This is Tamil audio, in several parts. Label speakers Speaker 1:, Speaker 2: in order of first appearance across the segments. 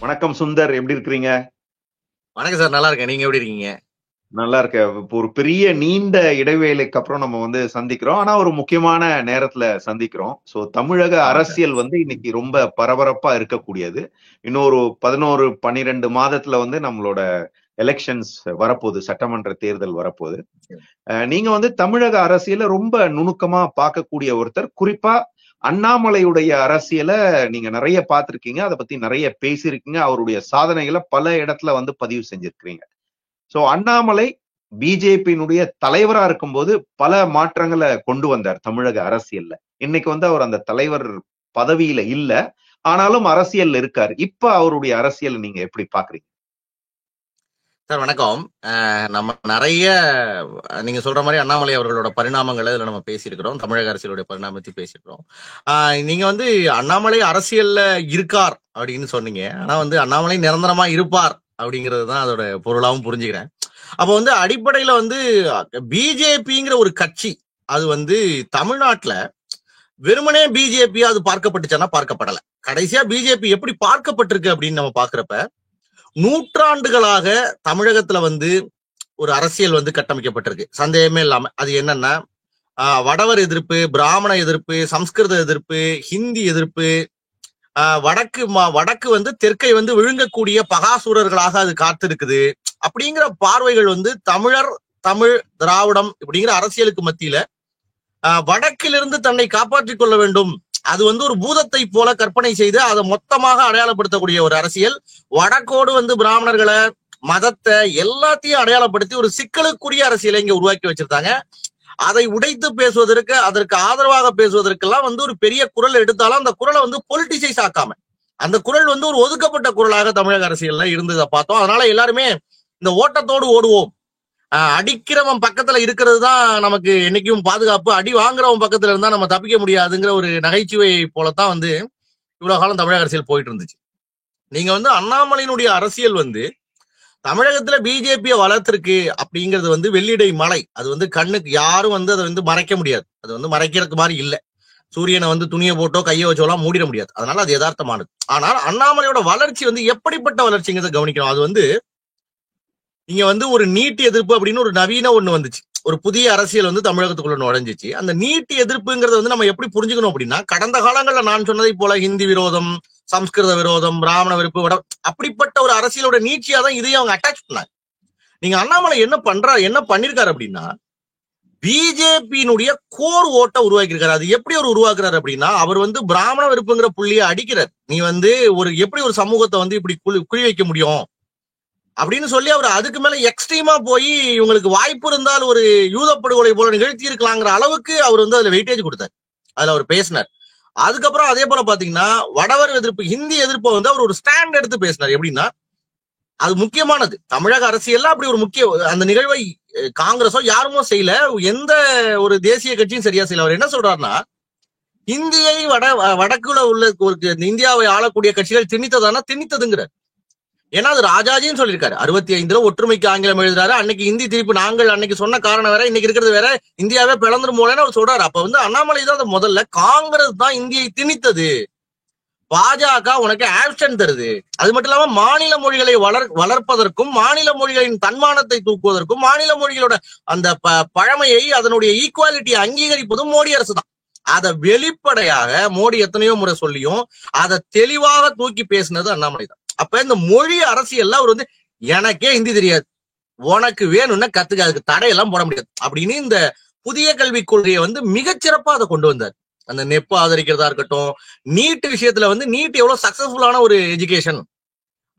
Speaker 1: வணக்கம் சுந்தர், எப்படி இருக்கிறீங்க?
Speaker 2: வணக்கம் சார், நல்லா இருக்கேன். நீங்க எப்படி இருக்கீங்க?
Speaker 1: நல்லா இருக்கேன். இப்போ ஒரு பெரிய நீண்ட இடைவேளைக்கு அப்புறம் நம்ம சந்திக்கிறோம். ஆனா ஒரு முக்கியமான நேரத்துல சந்திக்கிறோம். சோ தமிழக
Speaker 2: ஆமாங்க சார்.
Speaker 1: அரசியல் இன்னைக்கு ரொம்ப பரபரப்பா இருக்கக்கூடியது. இன்னொரு 11, 12 மாதத்துல நம்மளோட எலெக்ஷன்ஸ் வரப்போகுது, சட்டமன்ற தேர்தல் வரப்போகுது. நீங்க தமிழக அரசியல ரொம்ப நுணுக்கமா பார்க்கக்கூடிய ஒருத்தர். குறிப்பா அண்ணாமலையுடைய அரசியலை நீங்க நிறைய பார்த்திருக்கீங்க, அதை பத்தி நிறைய பேசியிருக்கீங்க, அவருடைய சாதனைகளை பல இடத்துல பதிவு செஞ்சிருக்கிறீங்க. சோ அண்ணாமலை பிஜேபியினுடைய தலைவரா இருக்கும்போது பல மாற்றங்களை கொண்டு வந்தார் தமிழக அரசியல்ல. இன்னைக்கு அவர் அந்த தலைவர் பதவியில இல்ல, ஆனாலும் அரசியல் இருக்காரு. இப்ப அவருடைய அரசியல் நீங்க எப்படி பாக்குறீங்க?
Speaker 2: சார் வணக்கம். நம்ம நிறைய நீங்க சொல்ற மாதிரி அண்ணாமலை அவர்களோட பரிணாமங்களை இதுல நம்ம பேசியிருக்கிறோம். தமிழக அரசியலுடைய பரிணாமத்தை பேசியிருக்கிறோம். நீங்க அண்ணாமலை அரசியல்ல இருக்கார் அப்படின்னு சொன்னீங்க. ஆனா அண்ணாமலை நிரந்தரமா இருப்பார் அப்படிங்கிறது தான் அதோட பொருளாவும் புரிஞ்சுக்கிறேன். அப்போ அடிப்படையில பிஜேபிங்கிற ஒரு கட்சி அது தமிழ்நாட்டுல வெறுமனே பிஜேபி அது பார்க்கப்பட்டுச்சுன்னா பார்க்கப்படல. கடைசியா பிஜேபி எப்படி பார்க்கப்பட்டிருக்கு அப்படின்னு நம்ம பாக்குறப்ப, நூற்றாண்டுகளாக தமிழகத்துல ஒரு அரசியல் கட்டமைக்கப்பட்டிருக்கு, சந்தேகமே இல்லாம. அது என்னன்னா, வடவர் எதிர்ப்பு, பிராமண எதிர்ப்பு, சம்ஸ்கிருத எதிர்ப்பு, ஹிந்தி எதிர்ப்பு, வடக்கு தெற்கை விழுங்கக்கூடிய பகாசூரர்களாக அது காத்திருக்குது அப்படிங்கிற பார்வைகள் தமிழர், தமிழ், திராவிடம் இப்படிங்கிற அரசியலுக்கு மத்தியில வடக்கிலிருந்து தன்னை காப்பாற்றிக் கொள்ள வேண்டும், அது ஒரு பூதத்தை போல கற்பனை செய்து அதை மொத்தமாக அடையாளப்படுத்தக்கூடிய ஒரு அரசியல். வடக்கோடு பிராமணர்களை, மதத்தை எல்லாத்தையும் அடையாளப்படுத்தி ஒரு சிக்கலுக்குரிய அரசியலை இங்க உருவாக்கி வச்சிருந்தாங்க. அதை உடைத்து பேசுவதற்கு, அதற்கு ஆதரவாக பேசுவதற்கெல்லாம் ஒரு பெரிய குரல் எடுத்தாலும் அந்த குரலை பொலிட்டிசைஸ் ஆக்காம, அந்த குரல் ஒரு ஒதுக்கப்பட்ட குரலாக தமிழக அரசியல்ல இருந்ததை பார்த்தோம். அதனால எல்லாருமே இந்த ஓட்டத்தோடு ஓடுவோம், அடிக்கிறவன் பக்கத்துல இருக்கிறது தான் நமக்கு என்னைக்கும் பாதுகாப்பு, அடி வாங்குறவன் பக்கத்துல இருந்தா நம்ம தப்பிக்க முடியாதுங்கிற ஒரு நகைச்சுவை போலத்தான் இவ்வளவு காலம் தமிழக அரசியல் போயிட்டு இருந்துச்சு. நீங்க அண்ணாமலையினுடைய அரசியல் தமிழகத்துல பிஜேபியை வளர்த்திருக்கு அப்படிங்கிறது வெள்ளிடை மலை. அது கண்ணுக்கு யாரும் அதை மறைக்க முடியாது. அது மறைக்கிறதுக்கு மாதிரி இல்ல. சூரியனை துணியை போட்டோ கையை வச்சோலாம் மூடிட முடியாது. அதனால அது யதார்த்தமானது. ஆனால் அண்ணாமலையோட வளர்ச்சி எப்படிப்பட்ட வளர்ச்சிங்கிறத கவனிக்கணும். அது நீங்க ஒரு நீட் எதிர்ப்பு அப்படின்னு ஒரு நவீன ஒண்ணு வந்துச்சு, ஒரு புதிய அரசியல் தமிழகத்துக்குள்ள நுழைஞ்சிச்சு. அந்த நீட் எதிர்ப்புங்கிறது நம்ம எப்படி புரிஞ்சுக்கணும் அப்படின்னா, கடந்த காலங்கள்ல நான் சொன்னதை போல ஹிந்தி விரோதம், சம்ஸ்கிருத விரோதம், பிராமண வெறுப்பு, அப்படிப்பட்ட ஒரு அரசியலோட நீட்சியாதான் இதையும் அவங்க அட்டாச் பண்ணாங்க. நீங்க அண்ணாமலை என்ன பண்ணிருக்காரு அப்படின்னா, பிஜேபியினுடைய கோர் ஓட்டை உருவாக்கியிருக்காரு. அது எப்படி அவர் உருவாக்குறாரு அப்படின்னா, அவர் பிராமண வெறுப்புங்கிற புள்ளியை அடிக்கிறார். நீ எப்படி ஒரு சமூகத்தை இப்படி குறி வைக்க முடியும் அப்படின்னு சொல்லி அவர் அதுக்கு மேல எக்ஸ்ட்ரீமா போய் இவங்களுக்கு வாய்ப்பு இருந்தால் ஒரு யூத படுகொலை போல நிகழ்த்தி இருக்கலாங்கிற அளவுக்கு அவர் அதுல வெயிட்டேஜ் கொடுத்தார், அதுல அவர் பேசினார். அதுக்கப்புறம் அதே போல பாத்தீங்கன்னா வடவர் எதிர்ப்பு, ஹிந்தி எதிர்ப்பை அவர் ஒரு ஸ்டாண்ட் எடுத்து பேசினார். எப்படின்னா, அது முக்கியமானது தமிழக அரசியல்ல. அப்படி ஒரு முக்கிய அந்த நிகழ்வை காங்கிரஸோ யாருமோ செய்யல, எந்த ஒரு தேசிய கட்சியும் சரியா செய்யல. அவர் என்ன சொல்றாருன்னா, இந்தியை வடக்குல உள்ள இந்தியாவை ஆளக்கூடிய கட்சிகள் திணித்ததுங்கிறார். ஏன்னா அது ராஜாஜின்னு சொல்லியிருக்காரு. 65 ஒற்றுமைக்கு ஆங்கிலம் எழுதுறாரு. அன்னைக்கு இந்தி திருப்பி நாங்கள் அன்னைக்கு சொன்ன காரணம் வேற, இன்னைக்கு இருக்கிறது வேற, இந்தியாவே பிளந்துரும் போலன்னு அவர் சொல்றாரு. அப்ப அண்ணாமலை தான் முதல்ல காங்கிரஸ் தான் இந்தியை திணித்தது, பாஜக உனக்கு ஆப்ஷன் தருது. அது மட்டும் இல்லாம மாநில மொழிகளை வளர்ப்பதற்கும், மாநில மொழிகளின் தன்மானத்தை தூக்குவதற்கும், மாநில மொழிகளோட அந்த பழமையை, அதனுடைய ஈக்குவாலிட்டியை அங்கீகரிப்பதும் மோடி அரசு தான். அதை வெளிப்படையாக மோடி எத்தனையோ முறை சொல்லியும் அதை தெளிவாக தூக்கி பேசினது அண்ணாமலை தான். அப்ப இந்த மொழி அரசியல்ல அவர் எனக்கே ஹிந்தி தெரியாது, உனக்கு வேணும்னா கத்துக்க, அதுக்கு தடையெல்லாம் போட முடியாது அப்படின்னு இந்த புதிய கல்விக் கொள்கையை மிகச்சிறப்பா அதை கொண்டு வந்தார். அந்த நெப்ப ஆதரிக்கிறதா இருக்கட்டும், நீட் விஷயத்துல நீட் எவ்வளவு சக்சஸ்ஃபுல்லான ஒரு எஜுகேஷன்,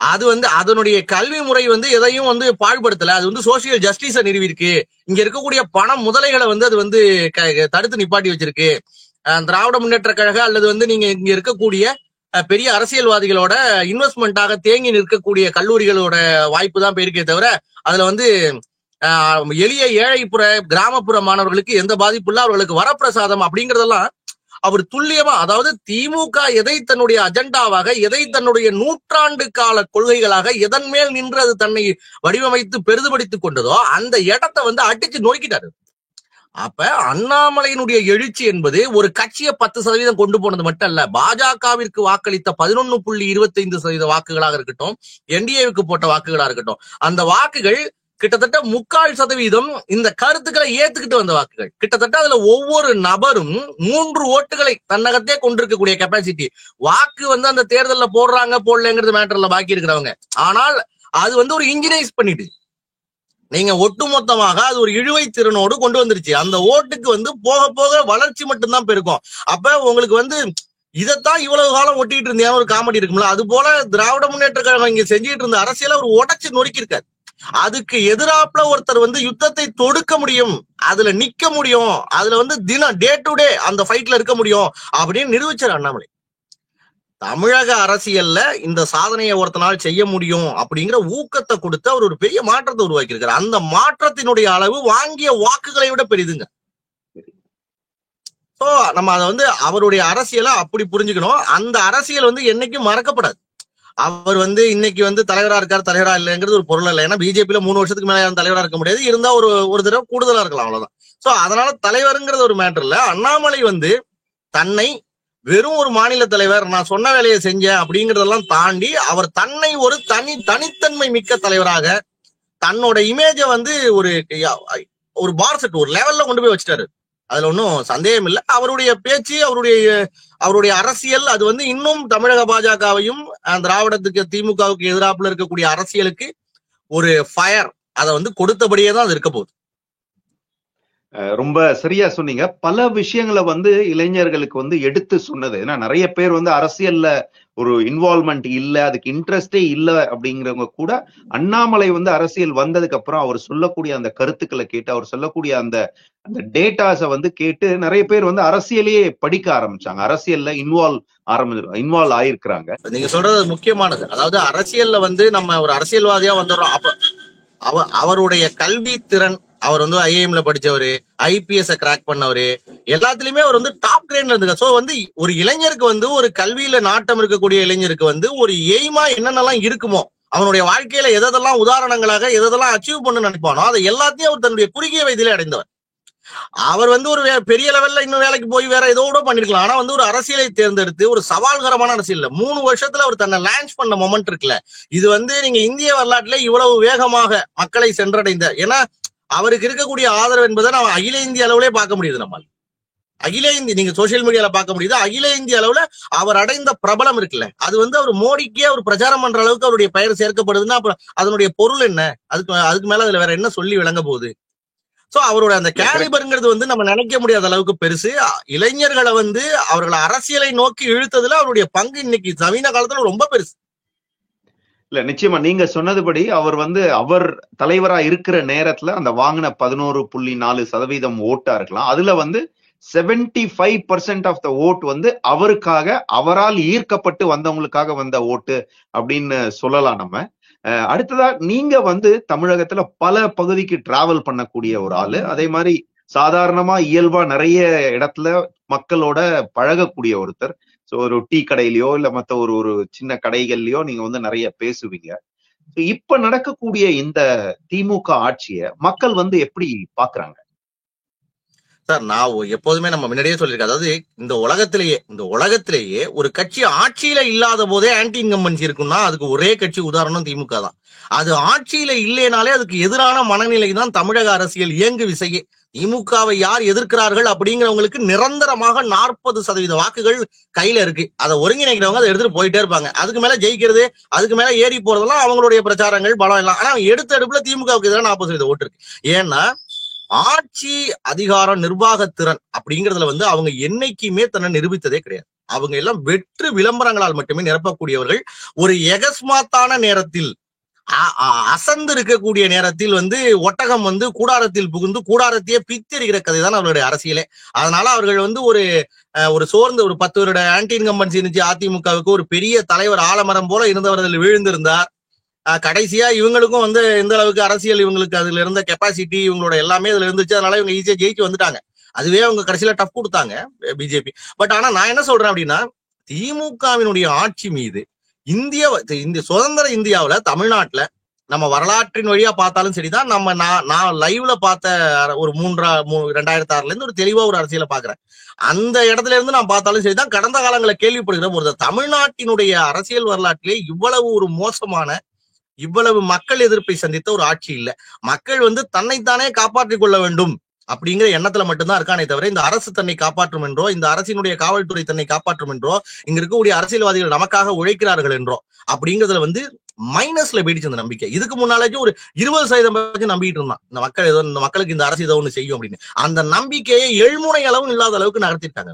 Speaker 2: அது அதனுடைய கல்வி முறை எதையும் பாழ்படுத்தல. அது சோசியல் ஜஸ்டிஸை நிறுவிருக்கு. இங்க இருக்கக்கூடிய பண முதலைகளை அது தடுத்து நிப்பாட்டி வச்சிருக்கு. திராவிட முன்னேற்ற கழக அல்லது நீங்க இங்க இருக்கக்கூடிய பெரிய அரசியல்வாதிகளோட இன்வெஸ்ட்மெண்டாக தேங்கி நிற்கக்கூடிய கல்லூரிகளோட வாய்ப்பு தான் போயிருக்கே தவிர, அதுல எளிய ஏழைப்புற கிராமப்புற மாணவர்களுக்கு எந்த பாதிப்பு இல்ல, அவர்களுக்கு வரப்பிரசாதம் அப்படிங்கறதெல்லாம் அவர் துல்லியமா, அதாவது திமுக எதை தன்னுடைய அஜெண்டாவாக, எதை தன்னுடைய நூற்றாண்டு கால கொள்கைகளாக, எதன் மேல் நின்று அது தன்னை வடிவமைத்து பெரிதுபடுத்திக் கொண்டதோ அந்த இடத்தை அடிச்சு நொறுக்கிட்டாரு. அப்ப அண்ணாமலையினுடைய எழுச்சி என்பது ஒரு கட்சியை 10% கொண்டு போனது மட்டும் அல்ல, பாஜகவிற்கு வாக்களித்த 11.25% வாக்குகளாக இருக்கட்டும், என்டிஏவுக்கு போட்ட வாக்குகளா இருக்கட்டும், அந்த வாக்குகள் கிட்டத்தட்ட 3/4% இந்த கருத்துக்களை ஏத்துக்கிட்டு வந்த வாக்குகள். கிட்டத்தட்ட அதுல ஒவ்வொரு நபரும் 3 ஓட்டுகளை தன்னகத்தே கொண்டிருக்கக்கூடிய கெப்பாசிட்டி. வாக்கு அந்த தேர்தல்ல போடுறாங்க போடலங்கிறது மேட்டர்ல பாக்கி இருக்கிறவங்க. ஆனால் அது ஒரு இன்ஜினைஸ் பண்ணிட்டு நீங்க ஒட்டுமொத்தமாக அது ஒரு இழுவை திறனோடு கொண்டு வந்துருச்சு. அந்த ஓட்டுக்கு போக போக வளர்ச்சி மட்டும்தான் பெருக்கும். அப்ப உங்களுக்கு இதைத்தான் இவ்வளவு காலம் ஒட்டிட்டு இருந்தேன் ஒரு காமெடி இருக்கும்ல, அது போல திராவிட முன்னேற்ற கழகம் இங்க செஞ்சிட்டு இருந்த அரசியல ஒரு உடைச்சு நொறுக்கி இருக்காரு. அதுக்கு எதிராப்புல ஒருத்தர் யுத்தத்தை தொடுக்க முடியும், அதுல நிக்க முடியும், அதுல தினம் டே டு டே அந்த ஃபைட்ல இருக்க முடியும் அப்படின்னு நிரூபிச்சார் அண்ணாமலை. தமிழக அரசியல்ல இந்த சாதனையை ஒருத்தனால் செய்ய முடியும் அப்படிங்கிற ஊக்கத்தை கொடுத்து அவர் ஒரு பெரிய மாற்றத்தை உருவாக்கி இருக்காரு. அந்த மாற்றத்தினுடைய அளவு வாங்கிய வாக்குகளை விட பெரிதுங்க. சோ நம்ம அதை அவருடைய அரசியலை அப்படி புரிஞ்சுக்கணும். அந்த அரசியல் என்னைக்கும் மறக்கப்படாது. அவர் இன்னைக்கு தலைவரா இருக்காரு, தலைவரா இல்லைங்கிறது ஒரு பொருள் இல்லை. ஏன்னா பிஜேபியில 3 வருஷத்துக்கு மேல தலைவரா இருக்க முடியாது, இருந்தா ஒரு தடவை கூடுதலா இருக்கலாம், அவ்வளவுதான். சோ அதனால தலைவருங்கிறது ஒரு மேட்டர் இல்ல. அண்ணாமலை தன்னை வெறும் ஒரு மாநில தலைவர், நான் சொன்ன வேலையை செஞ்சேன் அப்படிங்கறதெல்லாம் தாண்டி அவர் தன்னை ஒரு தனித்தன்மை மிக்க தலைவராக தன்னோட இமேஜ ஒரு பார் செட் ஒரு லெவல்ல கொண்டு போய் வச்சுட்டாரு. அதுல ஒன்னும் சந்தேகம் இல்லை. அவருடைய பேச்சு, அவருடைய அரசியல் அது இன்னும் தமிழக பாஜகவையும் திராவிடத்துக்கு திமுகவுக்கு எதிராப்புல இருக்கக்கூடிய அரசியலுக்கு ஒரு ஃபயர் அதை கொடுத்தபடியே தான் அது இருக்க போகுது.
Speaker 1: ரொம்ப சரியா சொன்னீங்க. பல விஷயங்களை இளைஞர்களுக்கு எடுத்து சொன்னது. ஏன்னா நிறைய பேர் அரசியல்ல ஒரு இன்வால்வ்மெண்ட் இல்ல, அதுக்கு இன்ட்ரெஸ்டே இல்ல அப்படிங்கிறவங்க கூட அண்ணாமலை அரசியல் வந்ததுக்கு அப்புறம் அவர் சொல்லக்கூடிய அந்த கருத்துக்களை கேட்டு, அவர் சொல்லக்கூடிய அந்த டேட்டாஸை கேட்டு நிறைய பேர் அரசியலையே படிக்க ஆரம்பிச்சாங்க, அரசியல்ல இன்வால்வ் ஆயிருக்கிறாங்க.
Speaker 2: நீங்க சொல்றது முக்கியமானது. அதாவது அரசியல்ல நம்ம ஒரு அரசியல்வாதியா வந்துடுறோம். அப்ப அவருடைய கல்வி திறன், அவர் ஐஏஎம்ல படிச்சவரு, ஐபிஎஸ் கிராக் பண்ணவரு, எல்லாத்துலயுமே அவர் டாப் கிரேட்ல இருந்துங்க. சோ ஒரு இளைஞருக்கு ஒரு கல்வியில நாட்டம் இருக்கக்கூடிய இளைஞருக்கு ஒரு எய்மா என்னென்னலாம் இருக்குமோ, அவனுடைய வாழ்க்கையில எதெல்லாம் உதாரணங்களாக எதெல்லாம் அச்சீவ் பண்ண நினைப்பானோ அதை எல்லாத்தையும் அவர் தன்னுடைய குறுகிய வயதிலே அடைந்தவர். அவர் ஒரு பெரிய லெவல்ல இன்னும் வேலைக்கு போய் வேற ஏதோ பண்ணிருக்கலாம். ஆனா ஒரு அரசியலை தேர்ந்தெடுத்து ஒரு சவால்கரமான அரசியல் இல்ல, 3 வருஷத்துல அவர் தன்னை லான்ச் பண்ண மொமெண்ட் இருக்குல்ல, இது நீங்க இந்திய வரலாற்றுல இவ்வளவு வேகமாக மக்களை சென்றடைந்த, ஏன்னா அவருக்கு இருக்கக்கூடிய ஆதரவு என்பதை நம்ம அகில இந்திய அளவுலே பார்க்க முடியுது. நம்ம அகில இந்திய, நீங்க சோசியல் மீடியால பார்க்க முடியுது, அகில இந்திய அளவுல அவர் அடைந்த பிரபலம் இருக்குல்ல, அது அவர் மோடிக்கே அவர் பிரச்சாரம் பண்ற அளவுக்கு அவருடைய பெயர் சேர்க்கப்படுதுன்னா அதனுடைய பொருள் என்ன? அதுக்கு மேல அதுல வேற என்ன சொல்லி விளங்க போகுது? சோ அவரோட அந்த கேலிபர்ங்கிறது நம்ம நினைக்க முடியாத அளவுக்கு பெருசு. இளைஞர்களை அவர்களை அரசியலை நோக்கி இழுத்ததுல அவருடைய பங்கு இன்னைக்கு நவீன காலத்துல ரொம்ப பெருசு.
Speaker 1: இல்ல நிச்சயமா நீங்க சொன்னதுபடி அவர் அவர் தலைவரா இருக்கிற நேரத்துல அந்த வாங்கின 11.4% ஓட்டா இருக்கலாம். அதுல 75% ஆஃப் த ஓட் அவருக்காக, அவரால் ஈர்க்கப்பட்டு வந்தவங்களுக்காக வந்த ஓட்டு அப்படின்னு சொல்லலாம் நம்ம. அடுத்ததா நீங்க தமிழகத்துல பல பகுதிக்கு டிராவல் பண்ணக்கூடிய ஒரு ஆளு, அதே மாதிரி சாதாரணமா இயல்பா நிறைய இடத்துல மக்களோட பழகக்கூடிய ஒருத்தர். சோ ஒரு டீ கடையிலயோ இல்ல மத்த ஒரு சின்ன கடைகள்லயோ நீங்க நிறைய பேசுவீங்க. இப்ப நடக்கக்கூடிய இந்த திமுக ஆட்சிய மக்கள் எப்படி பாக்குறாங்க
Speaker 2: சார்? நான் எப்போதுமே நம்ம முன்னாடியே சொல்லியிருக்கேன், அதாவது இந்த உலகத்திலேயே ஒரு கட்சி ஆட்சியில இல்லாத போதே ஆன்டி இன்கம்பன்சி இருக்குன்னா அதுக்கு ஒரே கட்சி உதாரணம் திமுக தான். அது ஆட்சியில இல்லைனாலே அதுக்கு எதிரான மனநிலை தான் தமிழக அரசியல் இயங்கு விசையே. திமுகவை யார் எதிர்க்கிறார்கள் அப்படிங்கிறவங்களுக்கு நிரந்தரமாக 40% வாக்குகள் கையில இருக்கு. அதை ஒருங்கிணைக்கிறவங்க அதை எடுத்துட்டு போயிட்டே இருப்பாங்க. அதுக்கு மேல ஜெயிக்கிறது, அதுக்கு மேல ஏறி போறதெல்லாம் அவங்களுடைய பிரச்சாரங்கள், பலம் எல்லாம். ஆனா எடுத்த எடுப்புல திமுகவுக்கு எதிராக 40% ஓட்டு இருக்கு. ஏன்னா ஆட்சி அதிகாரம் நிர்வாகத்திறன் அப்படிங்கறதுல அவங்க என்னைக்குமே தன்னை நிரூபித்ததே கிடையாது. அவங்க எல்லாம் வெற்று விளம்பரங்களால் மட்டுமே நிரப்பக்கூடியவர்கள். ஒரு எகஸ்மாத்தான நேரத்தில், அசந்து இருக்கக்கூடிய நேரத்தில் ஒட்டகம் கூடாரத்தில் புகுந்து கூடாரத்தையே பித்தெறிகிற கதை தான் அவர்களுடைய அரசியலே. அதனால அவர்கள் ஒரு சோர்ந்து ஒரு 10 வருட ஆன்டி இன்கம்பன்சி இருந்துச்சு அதிமுகவுக்கு, ஒரு பெரிய தலைவர் ஆலமரம் போல இருந்தவர்கள் விழுந்திருந்தார். கடைசியா இவங்களுக்கும் எந்த அளவுக்கு அரசியல், இவங்களுக்கு அதுல இருந்த கெப்பாசிட்டி, இவங்களோட எல்லாமே அதுல இருந்துச்சு. அதனால இவங்க ஈஸியா ஜெயிச்சு வந்துட்டாங்க. அதுவே அவங்க கடைசியில டஃப் கொடுத்தாங்க பிஜேபி. பட் ஆனா நான் என்ன சொல்றேன் அப்படின்னா, திமுகவினுடைய ஆட்சி மீது இந்திய சுதந்திர இந்தியாவுல தமிழ்நாட்டுல நம்ம வரலாற்றின் வழியா பார்த்தாலும் சரிதான். நான் லைவ்ல பார்த்த ஒரு 2006 இருந்து ஒரு தெளிவா ஒரு அரசியலை பாக்குறேன். அந்த இடத்துல இருந்து நான் பார்த்தாலும் சரிதான். கடந்த காலங்களை கேள்விப்படுகிற ஒரு தமிழ்நாட்டினுடைய அரசியல் வரலாற்றிலே இவ்வளவு ஒரு மோசமான, இவ்வளவு மக்கள் எதிர்ப்பை சந்தித்த ஒரு ஆட்சி இல்ல. மக்கள் தன்னைத்தானே காப்பாற்றிக் கொள்ள வேண்டும் அப்படிங்கிற எண்ணத்துல மட்டும்தான் இருக்கானே தவிர, இந்த அரசு தன்னை காப்பாற்றும் என்றோ, இந்த அரசினுடைய காவல்துறை தன்னை காப்பாற்றும் என்றோ, இங்க இருக்கக்கூடிய அரசியல்வாதிகள் நமக்காக உழைக்கிறார்கள் என்றோ அப்படிங்கிறதுல மைனஸ்ல போயிடுச்சு அந்த நம்பிக்கை. இதுக்கு முன்னாலேயும் ஒரு 20% நம்பிட்டு இருந்தான் இந்த மக்களுக்கு இந்த அரசு ஏதோ ஒண்ணு செய்யும் அப்படின்னு. அந்த நம்பிக்கையை எழுமுனை அளவும் இல்லாத அளவுக்கு நகர்த்திட்டாங்க.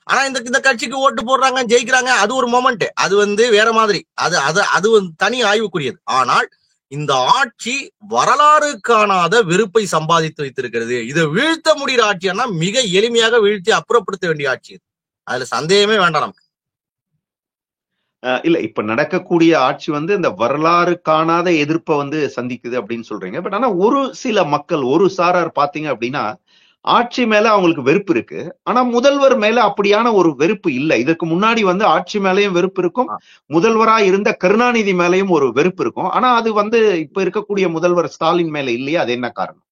Speaker 2: ஆனா இந்த கட்சிக்கு ஓட்டு போடுறாங்க, ஜெயிக்கிறாங்க, அது ஒரு மொமெண்ட். அது வேற மாதிரி, அது தனி ஆய்வுக்குரியது. ஆனால் இந்த ஆட்சி வரலாறு காணாத வெறுப்பை சம்பாதித்து வைத்திருக்கிறது. இதை வீழ்த்த முடிகிற ஆட்சியானா மிக எளிமையாக வீழ்த்தி அப்புறப்படுத்த வேண்டிய ஆட்சி. அதுல சந்தேகமே வேண்டாம் நமக்கு.
Speaker 1: இல்ல, இப்ப நடக்கக்கூடிய ஆட்சி இந்த வரலாறு காணாத எதிர்ப்பை சந்திக்குது அப்படின்னு சொல்றீங்க. பட் ஆனா ஒரு சில மக்கள், ஒரு சாரார் பாத்தீங்க அப்படின்னா ஆட்சி மேல அவங்களுக்கு வெறுப்பு இருக்கு. ஆனா முதல்வர் மேல அப்படியான ஒரு வெறுப்பு இல்ல. இதுக்கு முன்னாடி ஆட்சி மேலயும் வெறுப்பு இருக்கும், முதல்வரா இருந்த கருணாநிதி மேலயும் ஒரு வெறுப்பு இருக்கும். ஆனா அது இப்ப இருக்கக்கூடிய முதல்வர் ஸ்டாலின் மேல இல்லையா? அது என்ன காரணம்?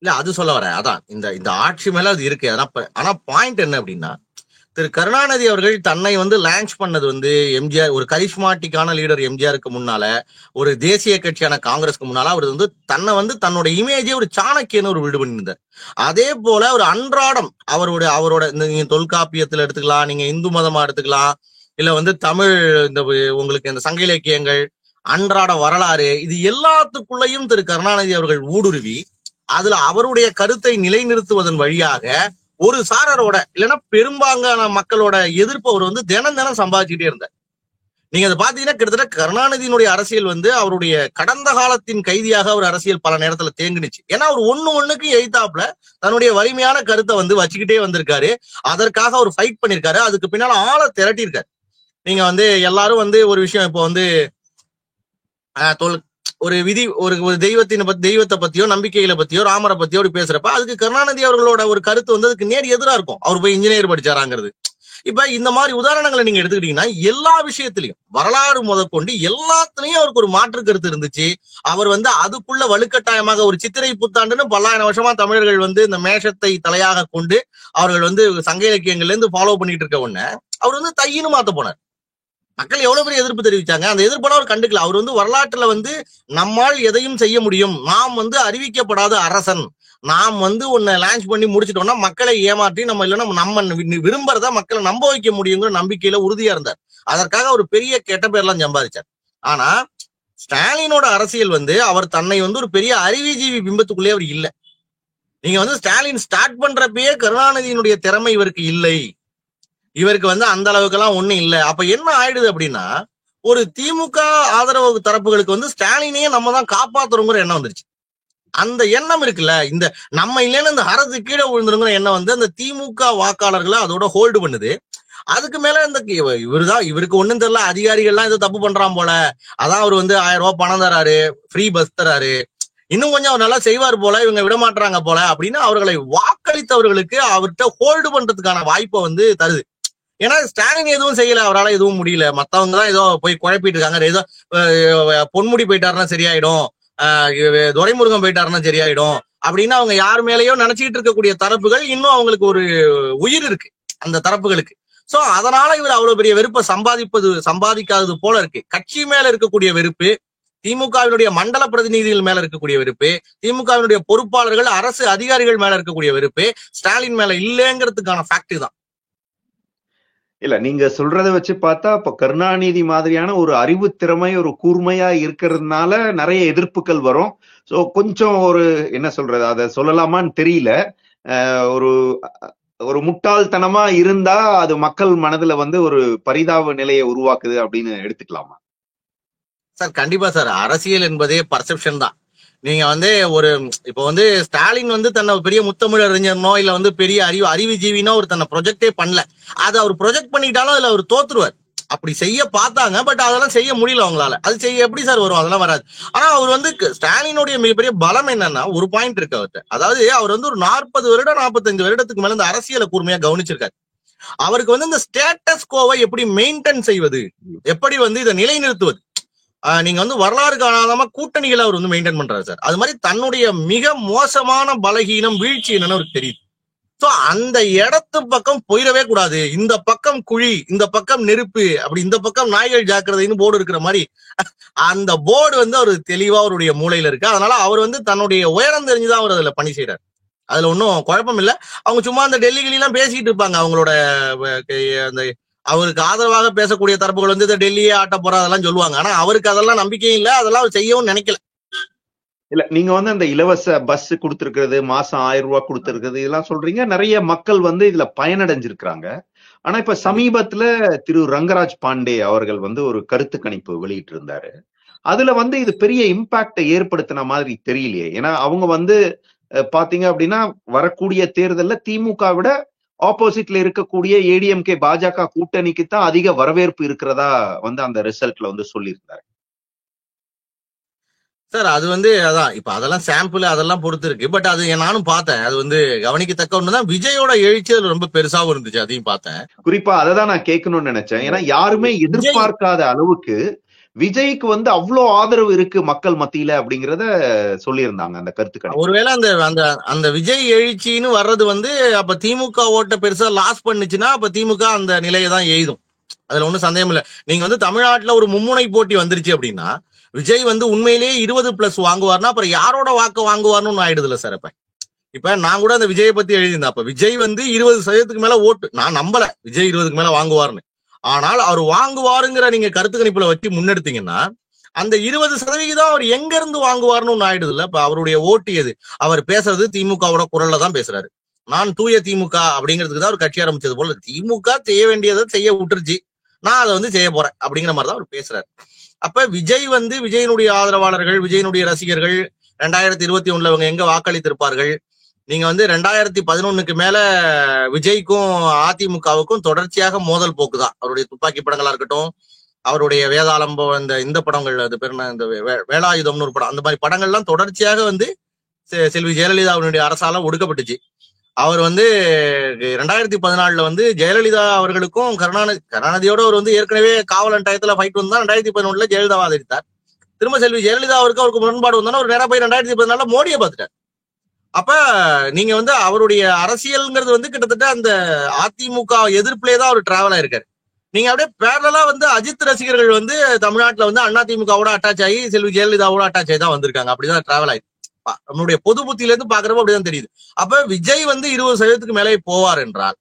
Speaker 2: இல்ல, அது சொல்ல வரேன். அதான் இந்த ஆட்சி மேல அது இருக்கு. ஆனா பாயிண்ட் என்ன அப்படின்னா, திரு கருணாநிதி அவர்கள் தன்னை லான்ச் பண்ணது எம்ஜிஆர், ஒரு கரிஸ்மாட்டிக்கான லீடர் எம்ஜிஆருக்கு முன்னால, ஒரு தேசிய கட்சியான காங்கிரஸ்க்கு முன்னால அவர் தன்னை தன்னோட இமேஜை ஒரு சாணக்கியன்னு ஒரு வீடு பண்ணியிருந்தார். அதே போல ஒரு அன்றாடம் அவரோட நீங்க தொல்காப்பியத்துல எடுத்துக்கலாம், நீங்க இந்து மதமா எடுத்துக்கலாம், இல்ல தமிழ் உங்களுக்கு இந்த சங்க இலக்கியங்கள், அன்றாட வரலாறு, இது எல்லாத்துக்குள்ளயும் திரு கருணாநிதி அவர்கள் ஊடுருவி அதுல அவருடைய கருத்தை நிலைநிறுத்துவதன் வழியாக ஒரு சாரரோட இல்லைன்னா பெரும்பாலான மக்களோட எதிர்ப்பு அவர் தினம் சம்பாதிச்சுட்டே இருந்தார். நீங்க அதை பாத்தீங்கன்னா கிட்டத்தட்ட கருணாநிதியினுடைய அரசியல் அவருடைய கடந்த காலத்தின் கைதியாக அவர் அரசியல் பல நேரத்துல தேங்குனுச்சு. ஏன்னா அவர் ஒண்ணுக்கு எய்தாப்புல தன்னுடைய வலிமையான கருத்தை வச்சுக்கிட்டே வந்திருக்காரு. அதற்காக அவர் ஃபைட் பண்ணிருக்காரு. அதுக்கு பின்னால ஆளை திரட்டியிருக்காரு. நீங்க எல்லாரும் ஒரு விஷயம் இப்போ ஒரு விதி, ஒரு தெய்வத்தை பத்தியோ நம்பிக்கைகளை பத்தியோ ராமரை பத்தியோ பேசுறப்ப அதுக்கு கருணாநிதி அவர்களோட ஒரு கருத்து அதுக்கு நேர் எதிரா இருக்கும். அவர் போய் இன்ஜினியர் படிச்சாராங்கிறது. இப்ப இந்த மாதிரி உதாரணங்களை நீங்க எடுத்துக்கிட்டீங்கன்னா எல்லா விஷயத்திலையும், வரலாறு முதற்கொண்டு எல்லாத்துலயும் அவருக்கு ஒரு மாற்று கருத்து இருந்துச்சு. அவர் அதுக்குள்ள வலுக்கட்டாயமாக ஒரு சித்திரை புத்தாண்டுன்னு பல்லாயிரம் வருஷமா தமிழர்கள் இந்த மேஷத்தை தலையாக கொண்டு அவர்கள் சங்க இலக்கியங்கள்ல இருந்து ஃபாலோ பண்ணிட்டு இருக்க உடனே அவர் தையின்னு மாத்த போனார். மக்கள் எவ்வளவு பெரிய எதிர்ப்பு தெரிவிச்சாங்க. அந்த எதிர்ப்பெல்லாம் அவர் கண்டுக்கல. அவர் வரலாற்றுல நம்மால் எதையும் செய்ய முடியும், நாம் அறிவிக்கப்படாத அரசன், நாம் உன்னை லான்ச் பண்ணி முடிச்சிட்டோம்னா மக்களை ஏமாற்றி நம்ம இல்லைன்னா நம்ம விரும்புறதா மக்களை நம்ப வைக்க முடியுங்கிற நம்பிக்கையில உறுதியா இருந்தார். அதற்காக ஒரு பெரிய கெட்ட பேர்லாம் சம்பாதிச்சார். ஆனா ஸ்டாலினோட அரசியல் அவர் தன்னை ஒரு பெரிய அறிவுஜீவி பிம்பத்துக்குள்ளே அவர் இல்லை. நீங்க ஸ்டாலின் ஸ்டார்ட் பண்றப்பயே கருணாநிதியினுடைய திறமை இவருக்கு இல்லை, இவருக்கு அந்த அளவுக்கு எல்லாம் ஒண்ணும் இல்லை. அப்ப என்ன ஆயிடுது அப்படின்னா, ஒரு திமுக ஆதரவு தரப்புகளுக்கு ஸ்டாலினையே நம்ம தான் காப்பாத்துறோங்கிற எண்ணம் வந்துருச்சு. அந்த எண்ணம் இருக்குல்ல, இந்த நம்ம இல்லைன்னு இந்த அரசு கீழே விழுந்துருங்கிற எண்ணம் அந்த திமுக வாக்காளர்களை அதோட ஹோல்டு பண்ணுது. அதுக்கு மேல இவருக்கு ஒண்ணும் தெரியல, அதிகாரிகள்லாம் ஏதோ தப்பு பண்றான் போல, அதான் அவர் 1000 ரூபாய் பணம் தராரு, ஃப்ரீ பஸ் தராரு, இன்னும் கொஞ்சம் அவர் நல்லா செய்வார் போல, இவங்க விட மாட்டாங்க போல அப்படின்னு அவர்களை வாக்களித்தவர்களுக்கு அவர்கிட்ட ஹோல்டு பண்றதுக்கான வாய்ப்பை தருது. ஏன்னா ஸ்டாலின் எதுவும் செய்யல, அவரால் எதுவும் முடியல, மத்தவங்க தான் ஏதோ போய் குழப்பிட்டு இருக்காங்க. ஏதோ பொன்முடி போயிட்டாருன்னா சரியாயிடும், துரைமுருகன் போயிட்டாருன்னா சரியாயிடும் அப்படின்னு அவங்க யார் மேலேயோ நினைச்சிட்டு இருக்கக்கூடிய தரப்புகள் இன்னும் அவங்களுக்கு ஒரு உயிர் இருக்கு அந்த தரப்புகளுக்கு. சோ அதனால இவர் அவ்வளவு பெரிய வெறுப்பை சம்பாதிக்காதது போல இருக்கு. கட்சி மேல இருக்கக்கூடிய வெறுப்பு, திமுகவினுடைய மண்டல பிரதிநிதிகள் மேல இருக்கக்கூடிய வெறுப்பு, திமுகவினுடைய பொறுப்பாளர்கள் அரசு அதிகாரிகள் மேல இருக்கக்கூடிய வெறுப்பு ஸ்டாலின் மேல இல்லைங்கிறதுக்கான ஃபேக்ட் தான்.
Speaker 1: இல்ல, நீங்க சொல்றத வச்சு பார்த்தா இப்ப கருணாநிதி மாதிரியான ஒரு அறிவு திறமை, ஒரு கூர்மையா இருக்கிறதுனால நிறைய எதிர்ப்புகள் வரும். சோ கொஞ்சம் ஒரு என்ன சொல்றது, அதை சொல்லலாமான்னு தெரியல, ஒரு ஒரு முட்டாள்தனமா இருந்தா அது மக்கள் மனதுல ஒரு பரிதாப நிலையை உருவாக்குது அப்படின்னு எடுத்துக்கலாமா?
Speaker 2: சார் கண்டிப்பா சார். அரசியல் என்பதே பர்செப்ஷன் தான். நீங்க ஒரு இப்போ ஸ்டாலின் தன்னை பெரிய முத்தமிழ் அறிஞர்னோ இல்ல பெரிய அறிவுஜீவினோ ஒரு தன்னை ப்ரொஜெக்டே பண்ணல. அது அவர் ப்ரொஜெக்ட் பண்ணிட்டாலும் அதுல அவர் தோத்துருவார். அப்படி செய்ய பார்த்தாங்க, பட் அதெல்லாம் செய்ய முடியல அவங்களால. அது செய்ய எப்படி சார் வரும்? அதெல்லாம் வராது. ஆனா அவர் ஸ்டாலினுடைய மிகப்பெரிய பலம் என்னன்னா, ஒரு பாயிண்ட் இருக்கு அவர்கிட்ட. அதாவது அவர் ஒரு 40 வருடம் 45 வருடத்துக்கு மேல இந்த அரசியலை கூர்மையா கவனிச்சிருக்காரு. அவருக்கு இந்த ஸ்டேட்டஸ் கோவை எப்படி மெயின்டைன் செய்வது, எப்படி இதை நிலைநிறுத்துவது, நீங்க வந்து வரலாறு காணாம கூட்டணிகளை அவர் வந்து மெயின்டைன் பண்றாரு சார். அது மாதிரி தன்னுடைய மிக மோசமான பலகீனம் வீழ்ச்சி என்னன்னு அவருக்கு தெரியுது. சோ அந்த இடத்து பக்கம் போயிடவே கூடாது. இந்த பக்கம் குழி, இந்த பக்கம் நெருப்பு, அப்படி இந்த பக்கம் நாய்கள் ஜாக்கிரதைன்னு போர்டு இருக்கிற மாதிரி அந்த போர்டு வந்து அவரு தெளிவா அவருடைய மூளையில இருக்கு. அதனால அவர் வந்து தன்னுடைய உயரம் தெரிஞ்சுதான் அவர் அதுல பணி செய்யறாரு. அதுல ஒன்றும் குழப்பம் இல்லை. அவங்க சும்மா அந்த டெல்லிகளெல்லாம் பேசிட்டு இருப்பாங்க. அவங்களோட அந்த அவருக்கு ஆதரவாக பேசக்கூடிய தரப்புகள் வந்து இந்த டெல்லியே ஆட்ட போறா அதெல்லாம் சொல்லுவாங்க. ஆனா அவருக்கு அதெல்லாம் நம்பிக்கையும் இல்லை, அதெல்லாம் அவர் செய்யவும் நினைக்கல.
Speaker 1: இல்ல நீங்க வந்து அந்த இலவச பஸ் கொடுத்திருக்கிறது, மாசம் 1000 ரூபாய் கொடுத்திருக்கிறது இதெல்லாம் சொல்றீங்க. நிறைய மக்கள் வந்து இதுல பயனடைஞ்சிருக்கிறாங்க. ஆனா இப்ப சமீபத்துல திரு ரங்கராஜ் பாண்டே அவர்கள் வந்து ஒரு கருத்து கணிப்பு வெளியிட்டு இருந்தாரு. அதுல வந்து இது பெரிய இம்பாக்டை ஏற்படுத்தின மாதிரி தெரியலையே. ஏன்னா அவங்க வந்து பாத்தீங்க அப்படின்னா வரக்கூடிய தேர்தல்ல திமுக விட ஆப்போசிட்ல இருக்கக்கூடிய ஏடிஎம்கே பாஜக கூட்டணிக்கு தான் அதிக வரவேற்பு இருக்கிறதா வந்து அந்த ரிசல்ட்ல வந்து சொல்லியிருந்தாரு.
Speaker 2: சார் அது வந்து அதான் இப்ப அதெல்லாம் சாம்பிள் அதெல்லாம் பொறுத்து இருக்கு. பட் அது நானும் பார்த்தேன். அது வந்து கவனிக்கத்தக்க ஒண்ணுதான். விஜயோட எழுச்சி அது ரொம்ப பெருசாவும் இருந்துச்சு, அதையும் பார்த்தேன்.
Speaker 1: குறிப்பா அததான் நான் கேட்கணும்னு நினைச்சேன். ஏன்னா யாருமே எதிர்பார்க்காத அளவுக்கு விஜய்க்கு வந்து அவ்வளவு ஆதரவு இருக்கு மக்கள் மத்தியில அப்படிங்கறத சொல்லியிருந்தாங்க அந்த கருத்துக்கள்.
Speaker 2: ஒருவேளை அந்த அந்த அந்த விஜய் எழுச்சின்னு வர்றது வந்து அப்ப திமுக ஓட்ட பெருசா லாஸ் பண்ணுச்சுன்னா அப்ப திமுக அந்த நிலையை தான் எய்தும். அதுல ஒண்ணும் சந்தேகம் இல்லை. நீங்க வந்து தமிழ்நாட்டுல ஒரு மும்முனை போட்டி வந்துருச்சு அப்படின்னா விஜய் வந்து உண்மையிலேயே 20+ வாங்குவார்னா அப்புறம் யாரோட வாக்கு வாங்குவார்னு ஆயிடுது இல்ல சார். இப்ப நான் கூட அந்த விஜயை பத்தி எழுதியிருந்தேன். அப்ப விஜய் வந்து 20% மேல ஓட்டு, நான் நம்பல விஜய் 20க்கு மேல வாங்குவார்னு. ஆனால் அவர் வாங்குவாருங்கிற நீங்க கருத்து கணிப்புல வச்சு முன்னெடுத்தீங்கன்னா அந்த 20% அவர் எங்க இருந்து வாங்குவார்னு ஒண்ணு ஆயிடுது இல்ல. இப்ப அவருடைய ஓட்டு எது? அவர் பேசுறது திமுகவோட குரல்ல தான் பேசுறாரு. நான் தூய திமுக அப்படிங்கிறதுக்கு தான் அவர் கட்சி ஆரம்பிச்சது போல. திமுக செய்ய வேண்டியதை செய்ய விட்டுருச்சு, நான் அதை வந்து செய்ய போறேன் அப்படிங்கிற மாதிரி தான் அவர் பேசுறாரு. அப்ப விஜய் வந்து விஜயனுடைய ஆதரவாளர்கள், விஜயனுடைய ரசிகர்கள் 2021 அவங்க எங்க வாக்களித்திருப்பார்கள்? நீங்க வந்து 2011 மேல விஜய்க்கும் அதிமுகவுக்கும் தொடர்ச்சியாக மோதல் போக்குதான். அவருடைய துப்பாக்கி படங்களா இருக்கட்டும், அவருடைய வேதாளம் இந்த படங்கள், அது பேர் என்ன, இந்த வேலாயுதம்னு ஒரு படம், அந்த மாதிரி படங்கள்லாம் தொடர்ச்சியாக வந்து செல்வி ஜெயலலிதாவுடைய அரசால ஒடுக்கப்பட்டுச்சு. அவர் வந்து 2014 வந்து ஜெயலலிதா அவர்களுக்கும் கருணாநிதியோட அவர் வந்து ஏற்கனவே காவலன் டயத்துல ஃபைட் வந்தா 2011 ஜெயலலிதா ஆதரித்தார். திரும்ப செல்வி ஜெயலலிதா அவருக்கு முரண்பாடு வந்தாலும் அவர் நேரா போய் 2014 மோடியை பார்த்துட்டார். அப்ப நீங்க வந்து அவருடைய அரசியல்ங்கிறது வந்து கிட்டத்தட்ட அந்த அதிமுக எதிர்ப்புலே தான் அவர் டிராவல் ஆயிருக்காரு. நீங்க அப்படியே பேரலா வந்து அஜித் ரசிகர்கள் வந்து தமிழ்நாட்டுல வந்து அதிமுகவோட அட்டாச் ஆகி செல்வி ஜெயலலிதாவோட அட்டாச் ஆகி தான் வந்திருக்காங்க. அப்படிதான் டிராவல் ஆயிருக்கு. நம்மளுடைய பொது புத்தியில இருந்து பாக்குறப்ப அப்படிதான் தெரியுது. அப்ப விஜய் வந்து 20% மேலே போவார் என்றால்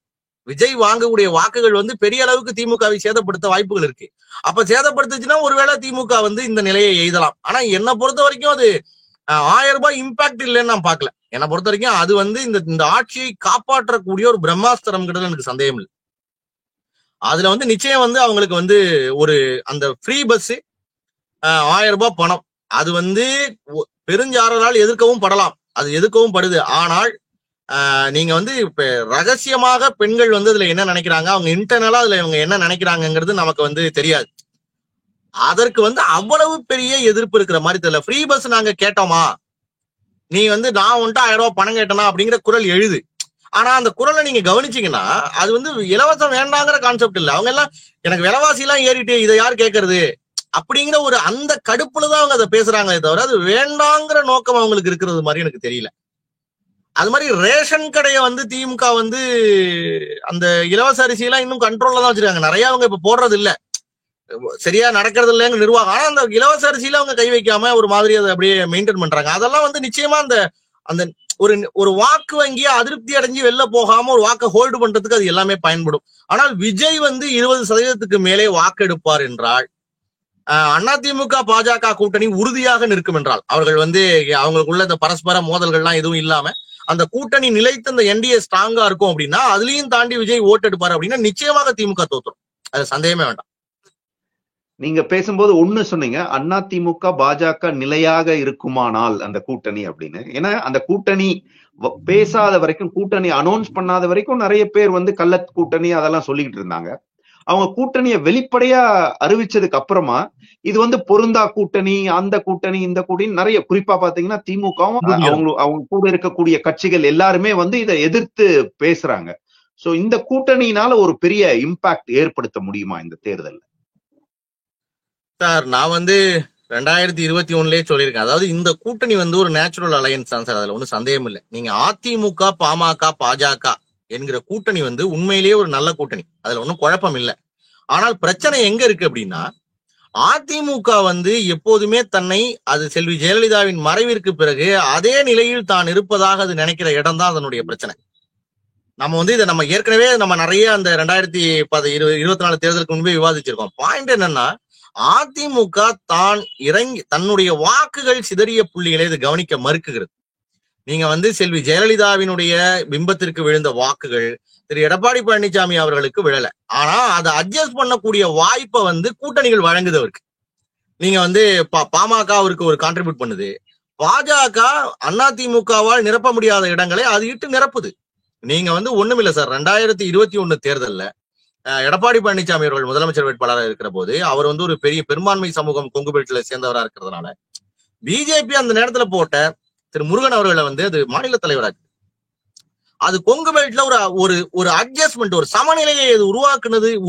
Speaker 2: விஜய் வாங்கக்கூடிய வாக்குகள் வந்து பெரிய அளவுக்கு திமுகவை சேதப்படுத்த வாய்ப்புகள் இருக்கு. அப்ப சேதப்படுத்துச்சுன்னா ஒருவேளை திமுக வந்து இந்த நிலையை எய்தலாம். ஆனா என்னை பொறுத்த வரைக்கும் அது 1000 ரூபாய் இம்பாக்ட் இல்லைன்னு நான் பாக்கல. என்னை பொறுத்த வரைக்கும் அது வந்து இந்த ஆட்சியை காப்பாற்றக்கூடிய ஒரு பிரம்மாஸ்திரம்ங்கிறது எனக்கு சந்தேகம் இல்லை. அதுல வந்து நிச்சயம் வந்து அவங்களுக்கு வந்து ஒரு அந்த ஃப்ரீ பஸ் 1000 ரூபாய் பணம் அது வந்து பெருஞ்சாரால் எதிர்க்கவும் படலாம், அது எதிர்க்கவும் படுது. ஆனால் நீங்க வந்து இப்ப ரகசியமாக பெண்கள் வந்து அதுல என்ன நினைக்கிறாங்க, அவங்க இன்டர்னலா அதுல இவங்க என்ன நினைக்கிறாங்கிறது நமக்கு வந்து தெரியாது. அதற்கு வந்து அவ்வளவு பெரிய எதிர்ப்பு இருக்கிற மாதிரி தெரியல. ஃப்ரீ பஸ் நாங்க கேட்டோமா, நீ வந்து நான் வந்துட்டு 1000 ரூபாய் பணம் கேட்டனா அப்படிங்கிற குரல் எழுது. ஆனா அந்த குரலை நீங்க கவனிச்சீங்கன்னா அது வந்து இலவசம் வேண்டாங்கிற கான்செப்ட் இல்ல. அவங்க எல்லாம் எனக்கு விலைவாசி எல்லாம் ஏறிட்டு இதை யார் கேட்கறது அப்படிங்கிற ஒரு அந்த கடுப்புலதான் அவங்க அதை பேசுறாங்களே தவிர அது வேண்டாங்கிற நோக்கம் அவங்களுக்கு இருக்கிறது மாதிரி எனக்கு தெரியல. அது மாதிரி ரேஷன் கடையை வந்து திமுக வந்து அந்த இலவச அரிசி எல்லாம் இன்னும் கண்ட்ரோல்ல தான் வச்சிருக்காங்க. நிறைய அவங்க இப்ப போடுறது இல்ல, சரியா நடக்கிறது இல்லைங்க நிர்வாகம். ஆனா அந்த இலவச அரிசியில அவங்க கை வைக்காம ஒரு மாதிரி அதை அப்படியே மெயின்டைன் பண்றாங்க. அதெல்லாம் வந்து நிச்சயமா அந்த அந்த ஒரு வாக்கு வங்கிய அதிருப்தி அடைஞ்சு வெளில போகாம ஒரு வாக்கை ஹோல்டு பண்றதுக்கு அது எல்லாமே பயன்படும். ஆனால் விஜய் வந்து 20% மேலே வாக்கெடுப்பார் என்றால் அதிமுக பாஜக கூட்டணி உறுதியாக நிற்கும் என்றால் அவர்கள் வந்து அவங்களுக்குள்ள இந்த பரஸ்பர மோதல்கள்லாம் எதுவும் இல்லாம அந்த கூட்டணி நிலைத்து அந்த என்டிஏ ஸ்ட்ராங்கா இருக்கும் அப்படின்னா அதுலயும் தாண்டி விஜய் ஓட்டு எடுப்பாரு அப்படின்னா நிச்சயமாக திமுக தோத்துரும், அது சந்தேகமே வேண்டாம்.
Speaker 1: நீங்க பேசும்போது ஒண்ணு சொன்னீங்க, அதிமுக பாஜக நிலையாக இருக்குமானால் அந்த கூட்டணி அப்படின்னு. ஏன்னா அந்த கூட்டணி பேசாத வரைக்கும், கூட்டணி அனௌன்ஸ் பண்ணாத வரைக்கும் நிறைய பேர் வந்து கள்ள கூட்டணி அதெல்லாம் சொல்லிக்கிட்டு இருந்தாங்க. அவங்க கூட்டணியை வெளிப்படையா அறிவிச்சதுக்கு அப்புறமா இது வந்து பொருந்தா கூட்டணி, அந்த கூட்டணி இந்த கூட்டணி நிறைய, குறிப்பா பாத்தீங்கன்னா திமுகவும் அவங்க கூட இருக்கக்கூடிய கட்சிகள் எல்லாருமே வந்து இதை எதிர்த்து பேசுறாங்க. சோ இந்த கூட்டணியினால ஒரு பெரிய இம்பாக்ட் ஏற்படுத்த முடியுமா இந்த தேர்தல்?
Speaker 2: சார் நான் வந்து 2021 சொல்லியிருக்கேன். அதாவது இந்த கூட்டணி வந்து ஒரு நேச்சுரல் அலையன்ஸ் தான் சார், அதுல ஒன்றும் சந்தேகம் இல்லை. நீங்க அதிமுக, பாமக, பாஜக என்கிற கூட்டணி வந்து உண்மையிலேயே ஒரு நல்ல கூட்டணி, அதுல ஒன்றும் குழப்பம் இல்லை. ஆனால் பிரச்சனை எங்க இருக்கு அப்படின்னா, அதிமுக வந்து எப்போதுமே தன்னை அது செல்வி ஜெயலலிதாவின் மறைவிற்கு பிறகு அதே நிலையில் தான் இருப்பதாக அது நினைக்கிற இடம் தான் அதனுடைய பிரச்சனை. நம்ம வந்து இதை நம்ம ஏற்கனவே நம்ம நிறைய அந்த 2024 தேர்தலுக்கு முன்பே விவாதிச்சிருக்கோம். பாயிண்ட் என்னன்னா, அதிமுக தான் இறங்கி தன்னுடைய வாக்குகள் சிதறிய புள்ளிகளை இது கவனிக்க மறுக்குகிறது. நீங்க வந்து செல்வி ஜெயலலிதாவினுடைய பிம்பத்திற்கு விழுந்த வாக்குகள் திரு எடப்பாடி பழனிசாமி அவர்களுக்கு விழல. ஆனா அதை அட்ஜஸ்ட் பண்ணக்கூடிய வாய்ப்பை வந்து கூட்டணிகள் வழங்குது அவருக்கு. நீங்க வந்து பாமக அவருக்கு ஒரு கான்ட்ரிபியூட் பண்ணுது, பாஜக அதிமுகவால் நிரப்ப முடியாத இடங்களை அது இட்டு நிரப்புது. நீங்க வந்து ஒண்ணுமில்ல சார், 2021 தேர்தல்ல எடப்பாடி பழனிசாமி அவர்கள் முதலமைச்சர் வேட்பாளராக இருக்கிற போது அவர் வந்து ஒரு பெரிய பெரும்பான்மை சமூகம் கொங்கு பெல்ட்ல சேர்ந்தவராக இருக்கிறதுனால பிஜேபி அந்த நேரத்துல போட்ட திரு முருகன் அவர்களை வந்து அது மாநில தலைவராக அது கொங்கு பெல்ட்ல ஒரு ஒரு அட்ஜஸ்ட்மெண்ட், ஒரு சமநிலையை அது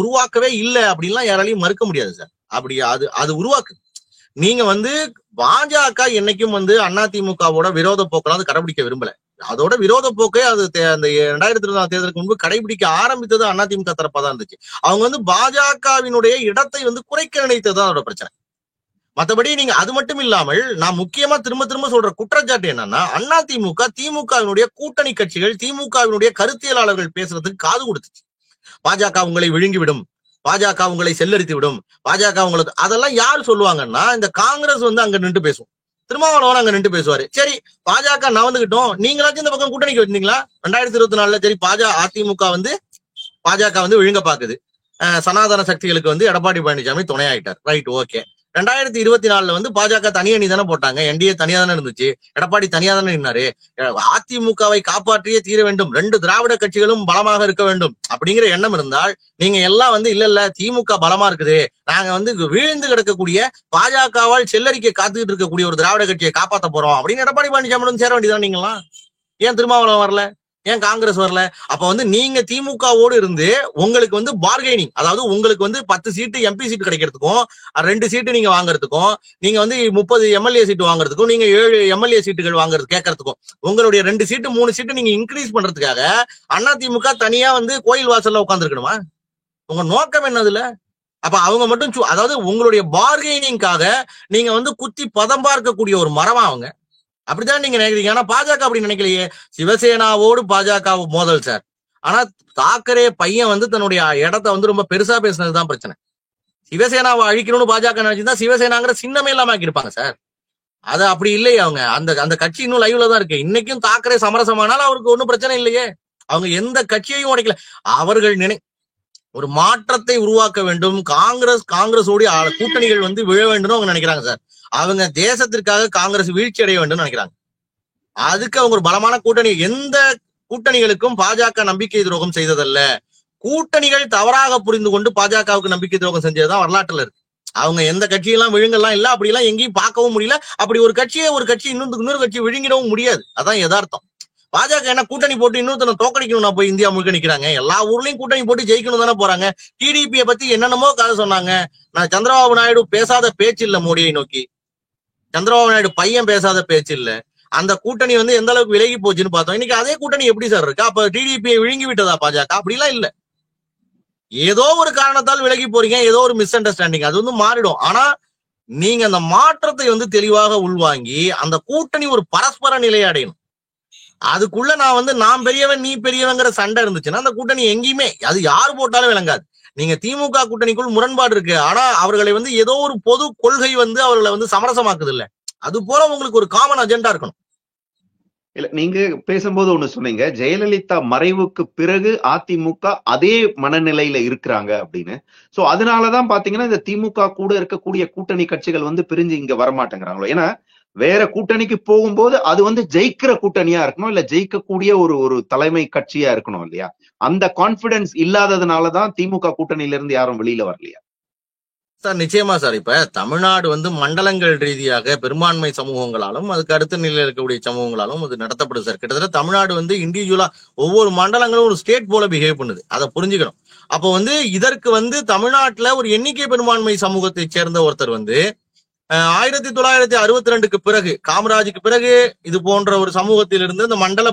Speaker 2: உருவாக்கவே இல்லை அப்படின்லாம் யாராலையும் மறுக்க முடியாது சார். அப்படி அது உருவாக்கு. நீங்க வந்து பாஜக என்னைக்கும் வந்து அதிமுகவோட விரோத போக்கெல்லாம் அது கடைபிடிக்க விரும்பல. அதோட விரோத போக்கை அது அந்த 2024 தேர்தலுக்கு முன்பு கடைபிடிக்க ஆரம்பித்தது அதிமுக தரப்பா தான் இருந்துச்சு. அவங்க வந்து பாஜகவினுடைய இடத்தை வந்து குறைக்க நினைத்ததுதான் அதோட பிரச்சனை. மற்றபடி நீங்க அது மட்டும் இல்லாமல் நான் முக்கியமா திரும்ப சொல்ற குற்றச்சாட்டு என்னன்னா, அதிமுக திமுகவினுடைய கூட்டணி கட்சிகள் திமுகவினுடைய கருத்தியலாளர்கள் பேசுறதுக்கு காது கொடுத்துச்சு. பாஜக உங்களை விழுங்கிவிடும், பாஜக உங்களை செல்லரித்து விடும், பாஜக உங்களுக்கு அதெல்லாம் யாரு சொல்லுவாங்கன்னா, இந்த காங்கிரஸ் வந்து அங்க நின்று பேசும், திருமாவளவன் அங்க நின்று பேசுவாரு. சரி பாஜக நவந்துகிட்டோம், நீங்களாச்சும் இந்த பக்கம் கூட்டணிக்கு வச்சிருந்தீங்களா 2024? சரி அதிமுக வந்து பாஜக வந்து விழுங்க பாக்குது, சனாதன சக்திகளுக்கு வந்து எடப்பாடி பழனிசாமி துணையாயிட்டார், ரைட் ஓகே. 2024 வந்து பாஜக தனியணி தானே போட்டாங்க, என்டிஏ தனியா தானே இருந்துச்சு, எடப்பாடி தனியா தானே நின்னாரு, அதிமுகவை காப்பாற்றியே தீர வேண்டும், 2 திராவிட கட்சிகளும் பலமாக இருக்க வேண்டும் அப்படிங்கிற எண்ணம் இருந்தால் நீங்க எல்லாம் வந்து இல்ல திமுக பலமா இருக்குது, நாங்க வந்து வீழ்ந்து கிடக்கக்கூடிய பாஜகவால் செல்லரிக்கை காத்துக்கிட்டு இருக்கக்கூடிய ஒரு திராவிட கட்சியை காப்பாற்ற போறோம் அப்படின்னு எடப்பாடி பழனிசாமி சேர வேண்டியதான். நீங்களாம் ஏன் திருமாவளவன் வரல, ஏன் காங்கிரஸ் வரல? அப்ப வந்து நீங்க திமுகவோடு இருந்து உங்களுக்கு வந்து பார்கெனிங், அதாவது உங்களுக்கு வந்து 10 சீட்டு எம்பி சீட்டு கிடைக்கிறதுக்கும் 2 சீட்டு நீங்க வாங்குறதுக்கும், நீங்க வந்து 30 எம்எல்ஏ சீட்டு வாங்குறதுக்கும், நீங்க 7 எம்எல்ஏ சீட்டுகள் வாங்குறது கேட்கறதுக்கும், உங்களுடைய 2 சீட்டு 3 சீட்டு நீங்க இன்க்ரீஸ் பண்றதுக்காக அதிமுக தனியா வந்து கோயில் வாசல்ல உட்காந்துருக்கணுமா? உங்க நோக்கம் என்னதுல? அப்ப அவங்க மட்டும் அதாவது உங்களுடைய பார்கெனிங்காக நீங்க வந்து குத்தி பதம் பார்க்கக்கூடிய ஒரு மரமா அவங்க அப்படித்தான் நீங்க நினைக்கிறீங்க. ஆனா பாஜக அப்படி நினைக்கலையே. சிவசேனாவோடு பாஜக மோதல் சார். ஆனா தாக்கரே பையன் வந்து தன்னுடைய இடத்தை வந்து ரொம்ப பெருசா பேசினதுதான் பிரச்சனை. சிவசேனாவை அழிக்கணும்னு பாஜக நினைச்சிருந்தா சிவசேனாங்கிற சின்னமே இல்லாம ஆக்கியிருப்பாங்க சார். அது அப்படி இல்லையே. அவங்க அந்த கட்சி இன்னும் லைவ்ல தான் இருக்கு. இன்னைக்கும் தாக்கரே சமரசமானாலும் அவருக்கு ஒன்றும் பிரச்சனை இல்லையே. அவங்க எந்த கட்சியையும் உடைக்கல. அவர்கள் ஒரு மாற்றத்தை உருவாக்க வேண்டும், காங்கிரஸோடைய கூட்டணிகள் வந்து விழ வேண்டும் அவங்க நினைக்கிறாங்க சார். அவங்க தேசத்திற்காக காங்கிரஸ் வீழ்ச்சி அடைய வேண்டும் நினைக்கிறாங்க. அதுக்கு அவங்க ஒரு பலமான கூட்டணி. எந்த கூட்டணிகளுக்கும் பாஜக நம்பிக்கை துரோகம் செய்ததல்ல. கூட்டணிகள் தவறாக புரிந்து கொண்டு பாஜகவுக்கு நம்பிக்கை துரோகம் செஞ்சதுதான் வரலாற்றுல இருக்கு. அவங்க எந்த கட்சியெல்லாம் விழுங்கலாம் இல்ல, அப்படி எல்லாம் எங்கேயும் பார்க்கவும் முடியல. அப்படி ஒரு கட்சி இன்னொரு கட்சி விழுங்கிடவும் முடியாது. அதான் யதார்த்தம். பாஜக என்ன கூட்டணி போட்டு இன்னொருத்தனை தோக்கடிக்கணும் நான் போய் இந்தியா முழுக்க நிக்கிறாங்க. எல்லா ஊர்லயும் கூட்டணி போட்டு ஜெயிக்கணும் தானே போறாங்க. டிடிபியை பத்தி என்னென்னமோ கதை சொன்னாங்க. நான் சந்திரபாபு நாயுடு பேசாத பேச்சு இல்ல மோடியை நோக்கி, சந்திரபாபு நாயுடு பையன் பேசாத பேச்சு இல்ல. அந்த கூட்டணி வந்து எந்த அளவுக்கு விலகி போச்சுன்னு பார்த்தோம். இன்னைக்கு அதே கூட்டணி எப்படி சார் இருக்கு? அப்ப டிடிபியை விழுங்கி விட்டதா பாஜக? அப்படிலாம் இல்ல. ஏதோ ஒரு காரணத்தால் விலகி போறீங்க, ஏதோ ஒரு மிஸ் அண்டர்ஸ்டாண்டிங், அது வந்து மாறிடும். ஆனா நீங்க அந்த மாற்றத்தை வந்து தெளிவாக உள்வாங்கி அந்த கூட்டணி ஒரு பரஸ்பர நிலையை அடையணும். அதுக்குள்ள நான் பெரியவன் நீ பெரியவங்கிற சண்டை இருந்துச்சுன்னா அந்த கூட்டணி எங்கேயுமே அது யார் போட்டாலும் விளங்காது. நீங்க திமுக கூட்டணிக்குள் முரண்பாடு இருக்கு, ஆனா அவர்களை வந்து ஏதோ ஒரு பொது கொள்கை வந்து அவர்களை வந்து சமரசமாக்குது இல்ல. அது போல உங்களுக்கு ஒரு காமன் அஜெண்டா இருக்கணும்.
Speaker 1: இல்ல, நீங்க பேசும்போது ஒண்ணு சொன்னீங்க, ஜெயலலிதா மறைவுக்கு பிறகு அதிமுக அதே மனநிலையில இருக்கிறாங்க அப்படின்னு. சோ அதனாலதான் பாத்தீங்கன்னா இந்த திமுக கூட இருக்கக்கூடிய கூட்டணி கட்சிகள் வந்து பிரிஞ்சு இங்க வரமாட்டேங்கிறாங்களோ. ஏன்னா வேற கூட்டணிக்கு போகும்போது அது வந்து ஜெயிக்கிற கூட்டணியா இருக்கணும், இல்ல ஜெயிக்கக்கூடிய ஒரு தலைமை கட்சியா இருக்கணும் இல்லையா? அந்த கான்பிடன்ஸ் இல்லாததுனாலதான் திமுக கூட்டணியில இருந்து யாரும் வெளியில வரலையா
Speaker 2: சார்? நிச்சயமா சார். இப்ப தமிழ்நாடு வந்து மண்டலங்கள் ரீதியாக பெரும்பான்மை சமூகங்களாலும் அதுக்கு அடுத்த நிலையில் இருக்கக்கூடிய சமூகங்களாலும் அது நடத்தப்படுது சார். கிட்டத்தட்ட தமிழ்நாடு வந்து இண்டிவிஜுவலா ஒவ்வொரு மண்டலங்களும் ஒரு ஸ்டேட் போல பிஹேவ் பண்ணுது. அதை புரிஞ்சுக்கணும். அப்போ வந்து இதற்கு வந்து தமிழ்நாட்டுல ஒரு எண்ணிக்கை பெரும்பான்மை சமூகத்தை சேர்ந்த ஒருத்தர் வந்து 1962 பிறகு, காமராஜுக்கு பிறகு இது போன்ற ஒரு சமூகத்திலிருந்து, இந்த மண்டல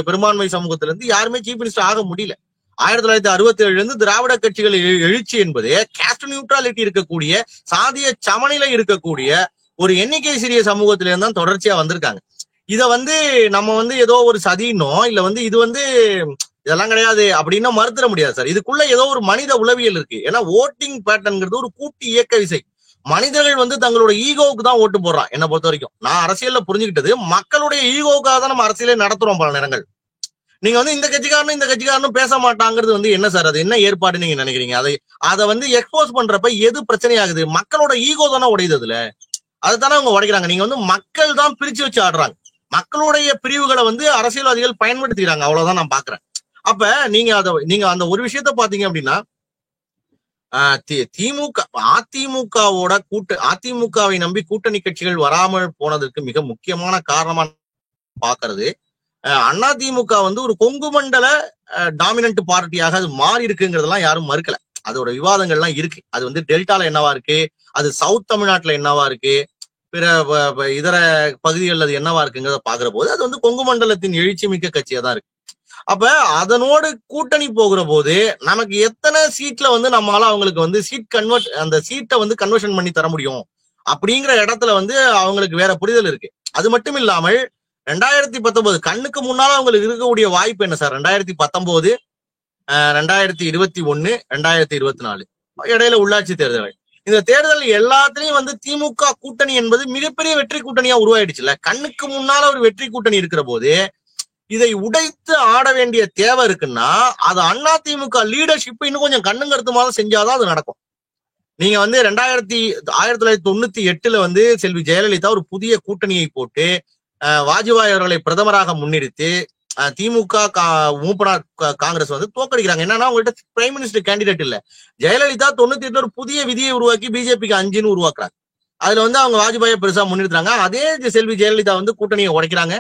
Speaker 2: பெரும்பான்மை சமூகத்திலிருந்து யாருமே சீஃப் மினிஸ்டர் ஆக முடியல. 1967 திராவிட கட்சிகள் எழுச்சி என்பது கேஸ்ட் நியூட்ராலிட்டி இருக்கக்கூடிய, சாதிய சமநிலை இருக்கக்கூடிய ஒரு எண்ணிக்கை சிறிய சமூகத்திலிருந்து தான் தொடர்ச்சியா வந்திருக்காங்க. இத நம்ம ஏதோ ஒரு சதினோ இல்ல இது இதெல்லாம் கிடையாது அப்படின்னா மறுத்துட முடியாது சார். இதுக்குள்ள ஏதோ ஒரு மனித உளவியல் இருக்கு. ஏன்னா ஓட்டிங் பேட்டர்ன்ங்கிறது ஒரு கூட்டு இயக்க விசை. மனிதர்கள் தங்களோட ஈகோவுக்கு தான் ஓட்டு போடுறான். என்ன பொறுத்த வரைக்கும் நான் அரசியல்ல புரிஞ்சுக்கிட்டது, மக்களுடைய ஈகோவுக்காக தான் நம்ம அரசியலே நடத்துறோம் பல நேரங்கள். நீங்க இந்த கட்சிக்காரனும் பேச மாட்டாங்கிறது என்ன சார், அது என்ன ஏற்பாடு நீங்க நினைக்கிறீங்க? அதை எக்ஸ்போஸ் பண்றப்ப எது பிரச்சனை ஆகுது? மக்களோட ஈகோ தானே உடையுது. அதுல அதைத்தானே அவங்க உடைக்கிறாங்க. நீங்க மக்கள் தான் பிரிச்சு வச்சு ஆடுறாங்க. மக்களுடைய பிரிவுகளை அரசியல்வாதிகள் பயன்படுத்திக்கிறாங்க. அவ்வளவுதான் நான் பாக்குறேன். அப்ப நீங்க அந்த ஒரு விஷயத்த பாத்தீங்க அப்படின்னா, அதிமுகவை நம்பி கூட்டணி கட்சிகள் வராமல் போனதற்கு மிக முக்கியமான காரணமா பாக்குறது, அதிமுக ஒரு கொங்கு மண்டல டாமினன்ட் பார்ட்டியாக அது மாறி இருக்குங்கிறதெல்லாம் யாரும் மறுக்கல. அதோட விவாதங்கள்லாம் இருக்கு. அது டெல்டால என்னவா இருக்கு, அது சவுத் தமிழ்நாட்டுல என்னவா இருக்கு, பிற இதர பகுதிகளில் அது என்னவா இருக்குங்கிறத பாக்குற போது அது கொங்கு மண்டலத்தின் எழுச்சி மிக்க கட்சியா தான் இருக்கு. அப்ப அதனோடு கூட்டணி போகிற போது நமக்கு எத்தனை சீட்ல நம்மளால அவங்களுக்கு அந்த சீட்டை கன்வர்ஷன் பண்ணி தர முடியும் அப்படிங்கிற இடத்துல அவங்களுக்கு வேற புரிதல் இருக்கு. அது மட்டும் இல்லாமல் 2019 கண்ணுக்கு முன்னால அவங்களுக்கு இருக்கக்கூடிய வாய்ப்பு என்ன சார்? 2019, 2021, 2024 இடையில உள்ளாட்சி தேர்தல். இந்த தேர்தல் எல்லாத்திலையும் திமுக கூட்டணி என்பது மிகப்பெரிய வெற்றி கூட்டணியா உருவாயிடுச்சுல்ல. கண்ணுக்கு முன்னால ஒரு வெற்றி கூட்டணி இருக்கிற போது இதை உடைத்து ஆட வேண்டிய தேவை இருக்குன்னா, அது அதிமுக லீடர்ஷிப் இன்னும் கொஞ்சம் கண்ணும் கருத்துமாக செஞ்சாதான் அது நடக்கும். நீங்க 1998 செல்வி ஜெயலலிதா ஒரு புதிய கூட்டணியை போட்டு வாஜ்பாய் அவர்களை பிரதமராக முன்னிறுத்தி திமுக மூப்பனார் காங்கிரஸ் தோக்கடிக்கிறாங்க. என்னன்னா, அவங்கள்ட்ட பிரைம் மினிஸ்டர் கேண்டிடேட் இல்ல. ஜெயலலிதா 98 ஒரு புதிய விதியை உருவாக்கி பிஜேபிக்கு 5ன்னு உருவாக்குறாங்க. அதுல அவங்க வாஜ்பாயை பெருசா முன்னிறுத்துறாங்க. அதே செல்வி ஜெயலலிதா கூட்டணியை உடைக்கிறாங்க.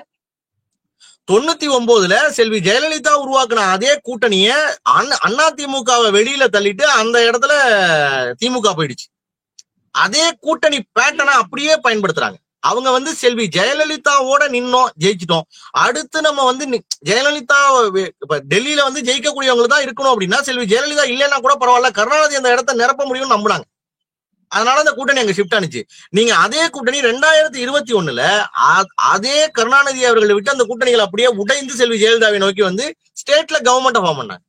Speaker 2: 99 செல்வி ஜெயலலிதா உருவாக்குன அதே கூட்டணிய அதிமுகவை வெளியில தள்ளிட்டு அந்த இடத்துல திமுக போயிடுச்சு. அதே கூட்டணி பேட்டர்னை அப்படியே பயன்படுத்துறாங்க. அவங்க செல்வி ஜெயலலிதாவோட நின்னோம், ஜெயிச்சிட்டோம். அடுத்து நம்ம ஜெயலலிதா டெல்லியில ஜெயிக்கக்கூடியவங்க தான் இருக்கணும் அப்படின்னா, செல்வி ஜெயலலிதா இல்லைன்னா கூட பரவாயில்ல, கருணாநிதி அந்த இடத்த நிரப்ப முடியும்னு நம்பினாங்க. அதனால அந்த கூட்டணி அங்க ஷிஃப்ட் ஆனிச்சு. நீங்க அதே கூட்டணி 2021 அதே கருணாநிதி அவர்களை விட்டு அந்த கூட்டணிகள் அப்படியே உடைந்து செல்வி ஜெயலலிதாவை நோக்கி ஸ்டேட்ல கவர்மெண்ட் ஃபார்ம் பண்ணாங்க.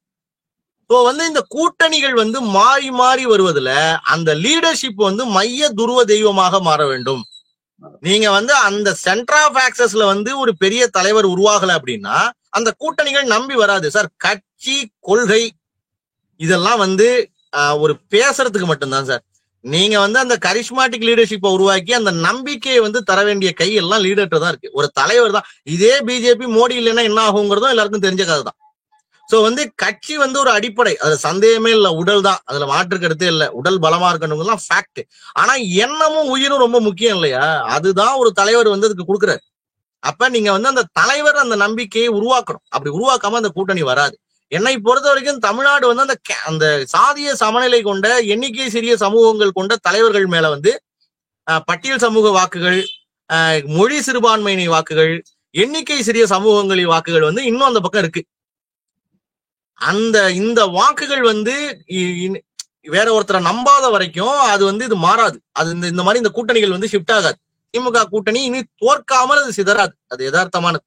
Speaker 2: இப்போ இந்த கூட்டணிகள் மாறி மாறி வருவதுல அந்த லீடர்ஷிப் மைய துருவ தெய்வமாக மாற வேண்டும். நீங்க அந்த சென்டர் ஆஃப் ஆக்சஸ்ல ஒரு பெரிய தலைவர் உருவாகல அப்படின்னா அந்த கூட்டணிகள் நம்பி வராது சார். கட்சி கொள்கை இதெல்லாம் ஒரு பேசுறதுக்கு மட்டும்தான் சார். நீங்க அந்த கரிஸ்மாட்டிக் லீடர்ஷிப்பை உருவாக்கி அந்த நம்பிக்கையை தர வேண்டிய கை எல்லாம் லீடர்கிட்ட தான் இருக்கு. ஒரு தலைவர் தான். இதே பிஜேபி மோடி இல்லைன்னா என்ன ஆகுங்கிறதும் எல்லாருக்கும் தெரிஞ்ச கதை தான். சோ கட்சி ஒரு அடிப்படை, அதுல சந்தேகமே இல்ல. உடல் தான், அதுல மாற்று கருத்தே இல்ல. உடல் பலமா இருக்கணும்லாம் ஃபேக்ட். ஆனா எண்ணமும் உயிரும் ரொம்ப முக்கியம் இல்லையா? அதுதான் ஒரு தலைவர் அதுக்கு கொடுக்குறாரு. அப்ப நீங்க அந்த தலைவர் அந்த நம்பிக்கையை உருவாக்கணும். அப்படி உருவாக்காம அந்த கூட்டணி வராது. என்னை பொறுத்த வரைக்கும் தமிழ்நாடு அந்த சாதிய சமநிலை கொண்ட எண்ணிக்கை சிறிய சமூகங்கள் கொண்ட தலைவர்கள் மேல பட்டியல் சமூக வாக்குகள், மொழி சிறுபான்மையினை வாக்குகள், எண்ணிக்கை சிறிய சமூகங்களின் வாக்குகள் இன்னும் அந்த பக்கம் இருக்கு. இந்த வாக்குகள் வேற ஒருத்தரை நம்பாத வரைக்கும் அது இது மாறாது. அது இந்த மாதிரி இந்த கூட்டணிகள் ஷிஃப்ட் ஆகாது. திமுக கூட்டணி இனி தோற்காமல் அது சிதறாது. அது யதார்த்தமானது.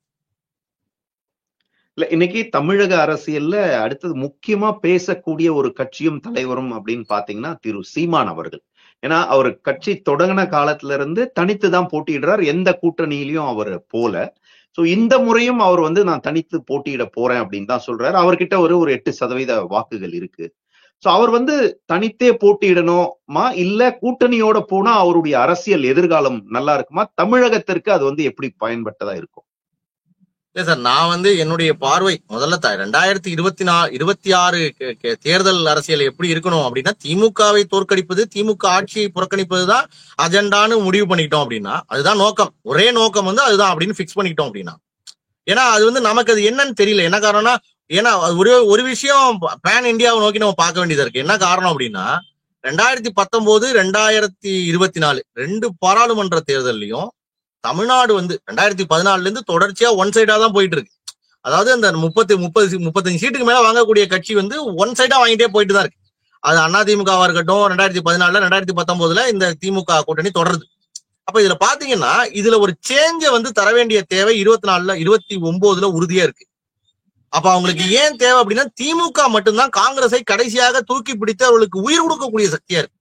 Speaker 1: இல்ல, இன்னைக்கு தமிழக அரசியல்ல அடுத்தது முக்கியமா பேசக்கூடிய ஒரு கட்சியும் தலைவரும் அப்படின்னு பாத்தீங்கன்னா திரு சீமான் அவர்கள். ஏன்னா அவர் கட்சி தொடங்கின காலத்துல இருந்து தனித்து தான் போட்டியிடுறார். எந்த கூட்டணியிலையும் அவர் போல. சோ இந்த முறையும் அவர் நான் தனித்து போட்டியிட போறேன் அப்படின்னு தான் சொல்றாரு. அவர்கிட்ட ஒரு 8% வாக்குகள் இருக்கு. சோ அவர் தனித்தே போட்டியிடணுமா இல்ல கூட்டணியோட போனா அவருடைய அரசியல் எதிர்காலம் நல்லா இருக்குமா? தமிழகத்திற்கு அது எப்படி பயன்பட்டதா இருக்கும்?
Speaker 2: இல்ல சார், நான் என்னுடைய பார்வை முதல்ல 2026 தேர்தல் அரசியல் எப்படி இருக்கணும் அப்படின்னா, திமுகவை தோற்கடிப்பது, திமுக ஆட்சியை புறக்கணிப்பதுதான் அஜெண்டான்னு முடிவு பண்ணிக்கிட்டோம் அப்படின்னா, அதுதான் நோக்கம். ஒரே நோக்கம் அதுதான் அப்படின்னு பிக்ஸ் பண்ணிக்கிட்டோம் அப்படின்னா, ஏன்னா அது நமக்கு அது என்னன்னு தெரியல. என்ன காரணம்னா, ஏன்னா ஒரு விஷயம் பேன் இந்தியாவை நோக்கி நம்ம பார்க்க வேண்டியதா இருக்கு. என்ன காரணம் அப்படின்னா, 2019 2024 2 பாராளுமன்ற தேர்தலையும் தமிழ்நாடு வந்து 2014 இருந்து தொடர்ச்சியா ஒன் சைடா தான் போயிட்டு இருக்கு. அதாவது அந்த 35 சீட்டுக்கு மேல வாங்கக்கூடிய கட்சி வந்து ஒன் சைடா வாங்கிட்டே போயிட்டு தான் இருக்கு. அது அதிமுகவா இருக்கட்டும், 2014 2019 இந்த திமுக கூட்டணி தொடருது. அப்ப இதுல பாத்தீங்கன்னா இதுல ஒரு சேஞ்ச வந்து தர வேண்டிய தேவை 24 29 உறுதியா இருக்கு. அப்ப அவங்களுக்கு ஏன் தேவை அப்படின்னா, திமுக மட்டும்தான் காங்கிரஸை கடைசியாக தூக்கி பிடித்து அவர்களுக்கு உயிர் கொடுக்கக்கூடிய சக்தியா இருக்கு.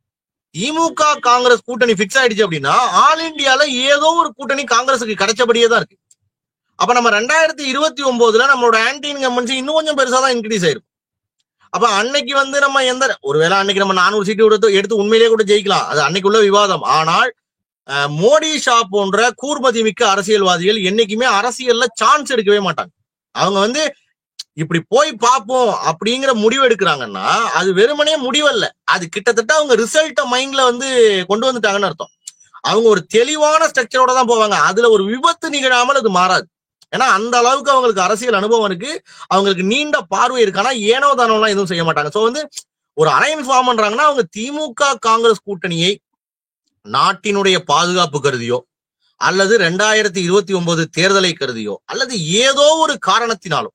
Speaker 2: திமுக காங்கிரஸ் கூட்டணி பிக்ஸ் ஆயிடுச்சு அப்படின்னா ஆல் இந்தியால ஏதோ ஒரு கூட்டணி காங்கிரஸுக்கு கிடைச்சபடியே தான் இருக்கு. அப்ப நம்ம 2029 நம்மளோட ஆன்டி இன்கம்பன்சி இன்னும் கொஞ்சம் பெருசா தான் இன்க்ரீஸ் ஆயிருக்கும். அப்ப அன்னைக்கு வந்து நம்ம ஒருவேளை அன்னைக்கு நம்ம 400 சீட்டு எடுத்து உண்மையிலேயே கூட ஜெயிக்கலாம், அது அன்னைக்கு உள்ள விவாதம். ஆனால் மோடி ஷா போன்ற கூர்மதி மிக்க அரசியல்வாதிகள் என்னைக்குமே அரசியல்ல சான்ஸ் எடுக்கவே மாட்டாங்க. அவங்க வந்து இப்படி போய் பார்ப்போம் அப்படிங்கிற முடிவு எடுக்கிறாங்கன்னா அது வெறுமனே முடிவல்ல, அது கிட்டத்தட்ட அவங்க ரிசல்ட்ட மைண்ட்ல வந்து கொண்டு வந்துட்டாங்கன்னு அர்த்தம். அவங்க ஒரு தெளிவான ஸ்ட்ரக்சரோட தான் போவாங்க. அதுல ஒரு விபத்து நிகழாமல் அது மாறாது. ஏன்னா அந்த அளவுக்கு அவங்களுக்கு அரசியல் அனுபவம் இருக்கு, அவங்களுக்கு நீண்ட பார்வை இருக்கு. ஆனா ஏனோ தானோலாம் எதுவும் செய்ய மாட்டாங்க. சோ வந்து ஒரு அலையன்ஸ் ஃபார்ம் பண்றாங்கன்னா அவங்க திமுக காங்கிரஸ் கூட்டணியை நாட்டினுடைய பாதுகாப்பு கருதியோ அல்லது 2029 தேர்தலை கருதியோ அல்லது ஏதோ ஒரு காரணத்தினாலும்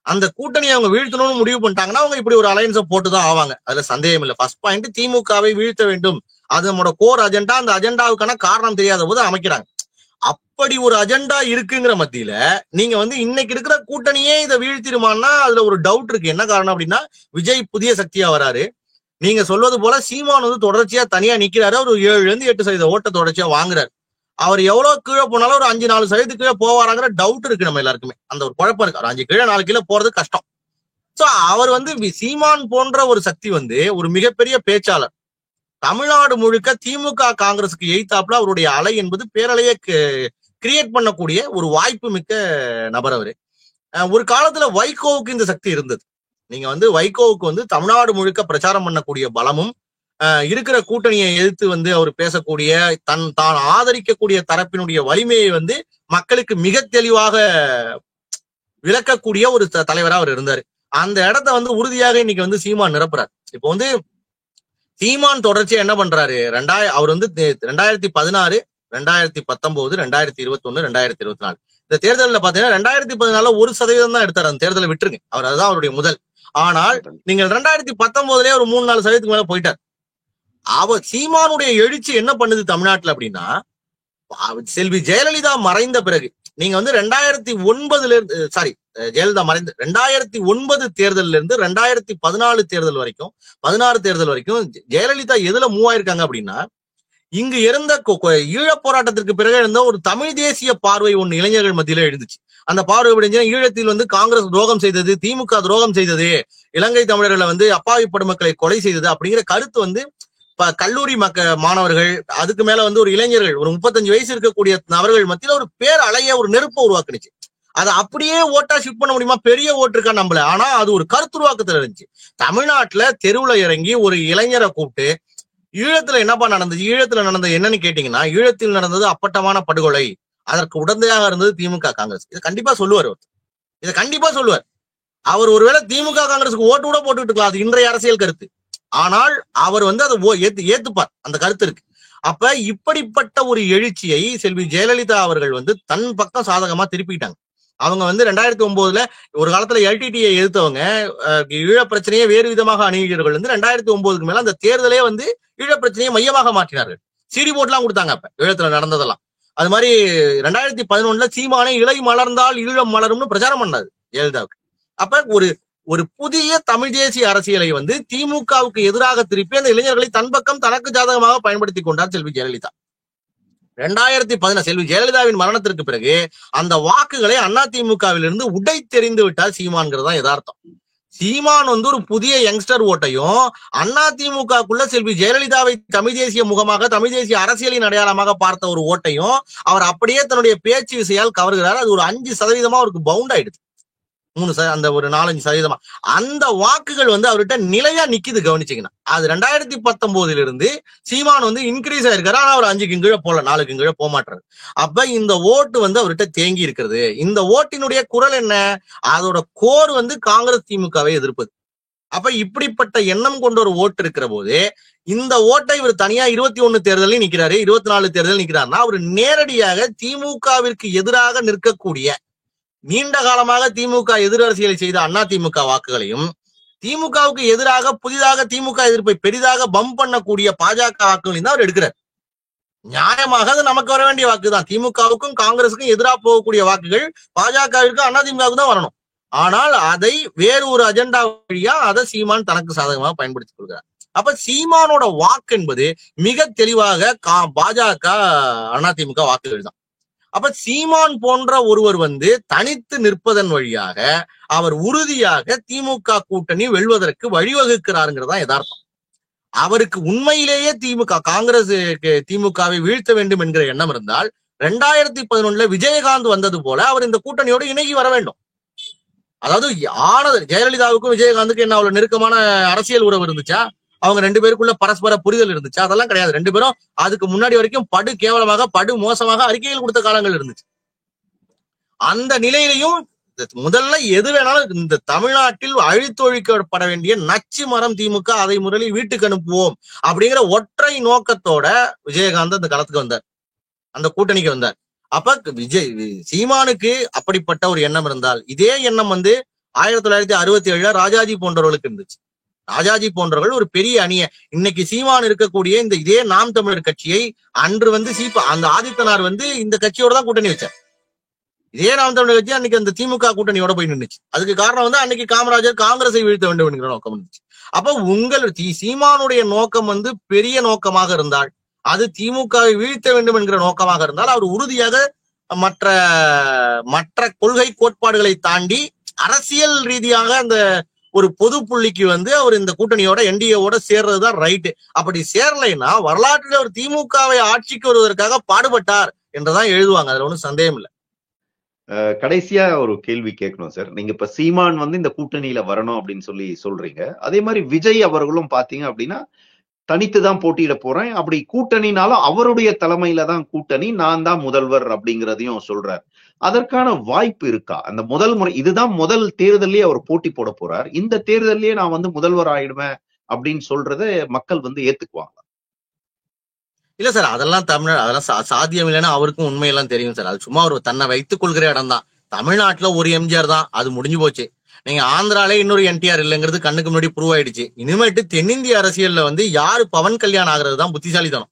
Speaker 2: அந்த கூட்டணியை அவங்க வீழ்த்தணும்னு முடிவு பண்ணிட்டாங்கன்னா அவங்க இப்படி ஒரு அலையன்ஸை போட்டுதான் ஆவாங்க. அதுல சந்தேகம் இல்லை. ஃபர்ஸ்ட் பாயிண்ட், திமுகவை வீழ்த்த வேண்டும், அது நம்மளோட கோர் அஜெண்டா. அந்த அஜெண்டாவுக்கான காரணம் தெரியாத போது அமைக்கிறாங்க. அப்படி ஒரு அஜெண்டா இருக்குங்கிற மத்தியில நீங்க வந்து இன்னைக்கு இருக்கிற கூட்டணியே இதை வீழ்த்திருமான்னா அதுல ஒரு டவுட் இருக்கு. என்ன காரணம் அப்படின்னா, விஜய் புதிய சக்தியா வராரு. நீங்க சொல்வது போல சீமான் வந்து தொடர்ச்சியா தனியா நிக்கிறாரு. ஒரு 7-8% ஓட்ட தொடர்ச்சியா வாங்குறாரு. அவர் எவ்வளவு கீழே போனாலும் ஒரு 5-4% கீழே போவாராங்கிற டவுட் இருக்கு நம்ம எல்லாருக்குமே. அந்த ஒரு குழப்பம் இருக்கு. 5 கீழே 4 கீழே போறது கஷ்டம். சோ அவர் வந்து சீமான் போன்ற ஒரு சக்தி வந்து ஒரு மிகப்பெரிய பேச்சாளர். தமிழ்நாடு முழுக்க திமுக காங்கிரஸுக்கு எய்தாப்புல அவருடைய அலை என்பது பேரலையை கிரியேட் பண்ணக்கூடிய ஒரு வாய்ப்பு மிக்க நபர் அவரு. ஒரு காலத்துல வைகோவுக்கு இந்த சக்தி இருந்தது. நீங்க வந்து வைகோவுக்கு வந்து தமிழ்நாடு முழுக்க பிரச்சாரம் பண்ணக்கூடிய பலமும் இருக்கிற கூட்டணியை எதிர்த்து வந்து அவர் பேசக்கூடிய தான் ஆதரிக்கக்கூடிய தரப்பினுடைய வலிமையை வந்து மக்களுக்கு மிக தெளிவாக விளக்கக்கூடிய ஒரு தலைவரா அவர் இருந்தாரு. அந்த இடத்த வந்து உறுதியாக இன்னைக்கு வந்து சீமான் நிரப்புறாரு. இப்போ வந்து சீமான் தொடர்ச்சியா என்ன பண்றாரு, அவர் வந்து 2016 2019 2021 2024 இந்த தேர்தலில் பாத்தீங்கன்னா 2014 1% தான் எடுத்தாரு. அந்த தேர்தலை விட்டுருங்க, அவர் அதுதான் அவருடைய முதல். ஆனால் நீங்கள் 2019 ஒரு 3-4% மேல போயிட்டார். சீமானுடைய எழுச்சி என்ன பண்ணுது தமிழ்நாட்டுல அப்படின்னா, செல்வி ஜெயலலிதா மறைந்த பிறகு நீங்க வந்து 2009 இருந்து ஜெயலலிதா மறைந்த 2009 தேர்தலில் இருந்து 2014 தேர்தல் வரைக்கும் 16 தேர்தல் வரைக்கும் ஜெயலலிதா எதுல மூவ் ஆயிருக்காங்க அப்படின்னா, இங்கு இருந்த ஈழப் போராட்டத்திற்கு பிறகு இருந்த ஒரு தமிழ் தேசிய பார்வை ஒண்ணு இளைஞர்கள் மத்தியில எழுந்துச்சு. அந்த பார்வை எப்படி, ஈழத்தில் வந்து காங்கிரஸ் துரோகம் செய்தது, திமுக துரோகம் செய்தது, இலங்கை தமிழர்களை வந்து அப்பாவி பொதுமக்களை கொலை செய்தது அப்படிங்கிற கருத்து வந்து கல்லூரி மாணவர்கள், அதுக்கு மேல வந்து ஒரு இளைஞர்கள், ஒரு 35 வயசு இருக்கக்கூடிய நபர்கள் மத்தியில ஒரு பேர் அலைய ஒரு நெருப்பை உருவாக்குனுச்சு. அதை அப்படியே ஓட்டா ஷிஃப்ட் பண்ண முடியுமா? பெரிய ஓட்டு இருக்கா நம்பல. ஆனா அது ஒரு கருத்துருவாக்கத்துல இருந்துச்சு. தமிழ்நாட்டுல தெருவுல இறங்கி ஒரு இளைஞரை கூப்பிட்டு ஈழத்துல என்னப்பா நடந்தது, ஈழத்துல நடந்தது என்னன்னு கேட்டீங்கன்னா, ஈழத்தில் நடந்தது அப்பட்டமான படுகொலை, அதற்கு உடந்தையாக இருந்தது திமுக காங்கிரஸ். இதை கண்டிப்பா சொல்லுவார். இதை கண்டிப்பா சொல்லுவார். அவர் ஒருவேளை திமுக காங்கிரஸுக்கு ஓட்டு கூட போட்டுட்டு இருக்கலாம், அது இன்றைய அரசியல் கருத்து. ஆனால் அவர் வந்து அதை ஏத்துப்பார், அந்த கருத்து இருக்கு. அப்ப இப்படிப்பட்ட ஒரு எழுச்சியை செல்வி ஜெயலலிதா அவர்கள் வந்து தன் பக்கம் சாதகமா திருப்பிட்டாங்க. அவங்க வந்து 2009 ஒரு காலத்துல எல்டிடியை எதிர்த்தவங்க ஈழ பிரச்சனையை வேறு விதமாக அணுகியவர்கள் வந்து 2009 மேல அந்த தேர்தலே வந்து ஈழ பிரச்சனையை மையமாக மாற்றினார்கள். சிடி போட்லாம் கொடுத்தாங்க அப்ப ஈழத்துல நடந்ததெல்லாம். அது மாதிரி 2011 சீமானே இலை மலர்ந்தால் ஈழம் மலரும்னு பிரச்சாரம் பண்ணாது ஜெயலலிதாவுக்கு. அப்ப ஒரு புதிய தமிழ் தேசிய அரசியலை வந்து திமுகவுக்கு எதிராக திருப்பி அந்த இளைஞர்களை தன் பக்கம் தனக்கு ஜாதகமாக பயன்படுத்தி கொண்டார் செல்வி ஜெயலலிதா. 2010 செல்வி ஜெயலலிதாவின் மரணத்திற்கு பிறகு அந்த வாக்குகளை அதிமுகவிலிருந்து உடை தெரிந்து விட்டார் சீமான்ங்கிறது தான் யதார்த்தம். சீமான் வந்து ஒரு புதிய யங்ஸ்டர் ஓட்டையும் அதிமுகக்குள்ள செல்வி ஜெயலலிதாவை தமிழ் தேசிய முகமாக, தமிழ் தேசிய அரசியலின் அடையாளமாக பார்த்த ஒரு ஓட்டையும் அவர் அப்படியே தன்னுடைய பேச்சு விசையால் கவர்கிறார். அது ஒரு 5% அவருக்கு பவுண்ட் ஆயிடுது. 3 அந்த ஒரு 4-5% அந்த வாக்குகள் வந்து அவர்கிட்ட நிலையா நிக்குது. கவனிச்சீங்கன்னா அது 2019 இருந்து சீமான் வந்து இன்க்ரீஸ் ஆயிருக்காரு. ஆனா அவர் 5க்கு கீழே போல, 4க்கு கீழே போக மாட்டாரு. அப்ப இந்த ஓட்டு வந்து அவர்கிட்ட தேங்கி இருக்கிறது. இந்த ஓட்டினுடைய குரல் என்ன, அதோட கோர் வந்து காங்கிரஸ் திமுகவை எதிர்ப்பது. அப்ப இப்படிப்பட்ட எண்ணம் கொண்ட ஒரு ஓட்டு இருக்கிற போது இந்த ஓட்டை இவர் தனியா 21 தேர்தலில் நிக்கிறாரு, 24 தேர்தல் நிக்கிறாருன்னா அவர் நேரடியாக திமுகவிற்கு எதிராக நிற்கக்கூடிய நீண்ட காலமாக திமுக எதிர் அரசியலை செய்த அதிமுக வாக்குகளையும் திமுகவுக்கு எதிராக புதிதாக திமுக எதிர்ப்பை பெரிதாக பம்ப் பண்ணக்கூடிய பாஜக வாக்குகளையும் தான் அவர் எடுக்கிறார். நியாயமாக அது நமக்கு வர வேண்டிய வாக்கு தான். திமுகவுக்கும் காங்கிரஸுக்கும் எதிராக போகக்கூடிய வாக்குகள் பாஜகவிற்கும் அதிமுகவுக்கு தான் வரணும். ஆனால் அதை வேறு ஒரு அஜெண்டா வழியா அதை சீமான் தனக்கு சாதகமாக பயன்படுத்திக் கொள்கிறார். அப்ப சீமானோட வாக்கு என்பது மிக தெளிவாக பாஜக அதிமுக வாக்குகள் தான். அப்ப சீமான் போன்ற ஒருவர் தனித்து நிற்பதன் வழியாக அவர் உறுதியாக திமுக கூட்டணி வெல்வதற்கு வழிவகுக்கிறாருங்கிறதா யதார்த்தம். அவருக்கு உண்மையிலேயே காங்கிரஸ் திமுகவை வீழ்த்த வேண்டும் என்கிற எண்ணம் இருந்தால் 2011 விஜயகாந்த் வந்தது போல அவர் இந்த கூட்டணியோடு இணங்கி வர வேண்டும். அதாவது ஜெயலலிதாவுக்கும் விஜயகாந்துக்கும் என்ன அவ்வளவு நெருக்கமான அரசியல் உறவு இருந்துச்சா? அவங்க 2 பேருக்குள்ள பரஸ்பர புரிதல் இருந்துச்சு? அதெல்லாம் கிடையாது. 2 பேரும் அதுக்கு முன்னாடி வரைக்கும் படு கேவலமாக படு மோசமாக அறிக்கைகள் கொடுத்த காலங்கள் இருந்துச்சு. அந்த நிலையிலையும் முதல்ல எது வேணாலும் இந்த தமிழ்நாட்டில் அழித்தொழிக்கப்பட வேண்டிய நச்சு மரம் திமுக, அதை முதலில் வீட்டுக்கு அனுப்புவோம் அப்படிங்கிற ஒற்றை நோக்கத்தோட விஜயகாந்த் அந்த களத்துக்கு வந்தார், அந்த கூட்டணிக்கு வந்தார். அப்ப சீமானுக்கு அப்படிப்பட்ட ஒரு எண்ணம் இருந்தால் இதே எண்ணம் 1967 ராஜாஜி போன்றவர்களுக்கு இருந்துச்சு. ராஜாஜி போன்றவர்கள் ஒரு பெரிய அணியை இன்னைக்கு சீமான் இருக்கக்கூடிய இந்த இதே நாம் தமிழர் கட்சியை அன்று அந்த ஆதித்தனார் இந்த கட்சியோட தான் கூட்டணி வச்சார். இதே நாம் தமிழர் கட்சி அன்னைக்கு அந்த திமுக கூட்டணியோட போய் நின்றுச்சு. அதுக்கு காரணம் அன்னைக்கு காமராஜர் காங்கிரஸை வீழ்த்த வேண்டும் என்கிற நோக்கம் இருந்துச்சு. அப்ப சீமானுடைய நோக்கம் பெரிய நோக்கமாக இருந்தால், அது திமுகவை வீழ்த்த வேண்டும் என்கிற நோக்கமாக இருந்தால், அவர் உறுதியாக மற்ற கொள்கை கோட்பாடுகளை தாண்டி அரசியல் ரீதியாக அந்த ஒரு பொது புள்ளிக்கு அவர் இந்த கூட்டணியோட என்டிஏவோட சேர்றதுதான் ரைட்டு. அப்படி சேரலைன்னா வரலாற்றில் அவர் திமுகவை ஆட்சிக்கு வருவதற்காக பாடுபட்டார் என்றுதான் எழுதுவாங்க. அதுல ஒன்றும் சந்தேகம் இல்லை.
Speaker 1: கடைசியா ஒரு கேள்வி கேட்கணும் சார். நீங்க இப்ப சீமான் இந்த கூட்டணியில வரணும் அப்படின்னு சொல்றீங்க. அதே மாதிரி விஜய் அவர்களும் பாத்தீங்க அப்படின்னா தனித்துதான் போட்டியிட போறேன், அப்படி கூட்டணினாலும் அவருடைய தலைமையில தான் கூட்டணி, நான் தான் முதல்வர் அப்படிங்கிறதையும் சொல்றார். அதற்கான வாய்ப்பு இருக்கா? அந்த முதல் முறை இதுதான் முதல் தேர்தலே அவர் போட்டி போட போறார், இந்த தேர்தலே நான் முதல்வர் ஆயிடுவேன் அப்படின்னு சொல்றத மக்கள் ஏத்துக்குவாங்க?
Speaker 2: இல்ல சார், அதெல்லாம் சாத்தியம் இல்லைன்னா அவருக்கும் உண்மையெல்லாம் தெரியும் சார். அது சும்மா ஒரு தன்னை வைத்துக் கொள்கிற இடம் தான். தமிழ்நாட்டுல ஒரு எம்ஜிஆர் தான், அது முடிஞ்சு போச்சு. நீங்க ஆந்திராலே இன்னொரு என்டிஆர் இல்லைங்கிறது கண்ணுக்கு முன்னாடி ப்ரூவ் ஆயிடுச்சு. இனிமேட்டு தென்னிந்திய அரசியல்ல யாரு பவன் கல்யாண் ஆகிறது தான் புத்திசாலித்தனம்.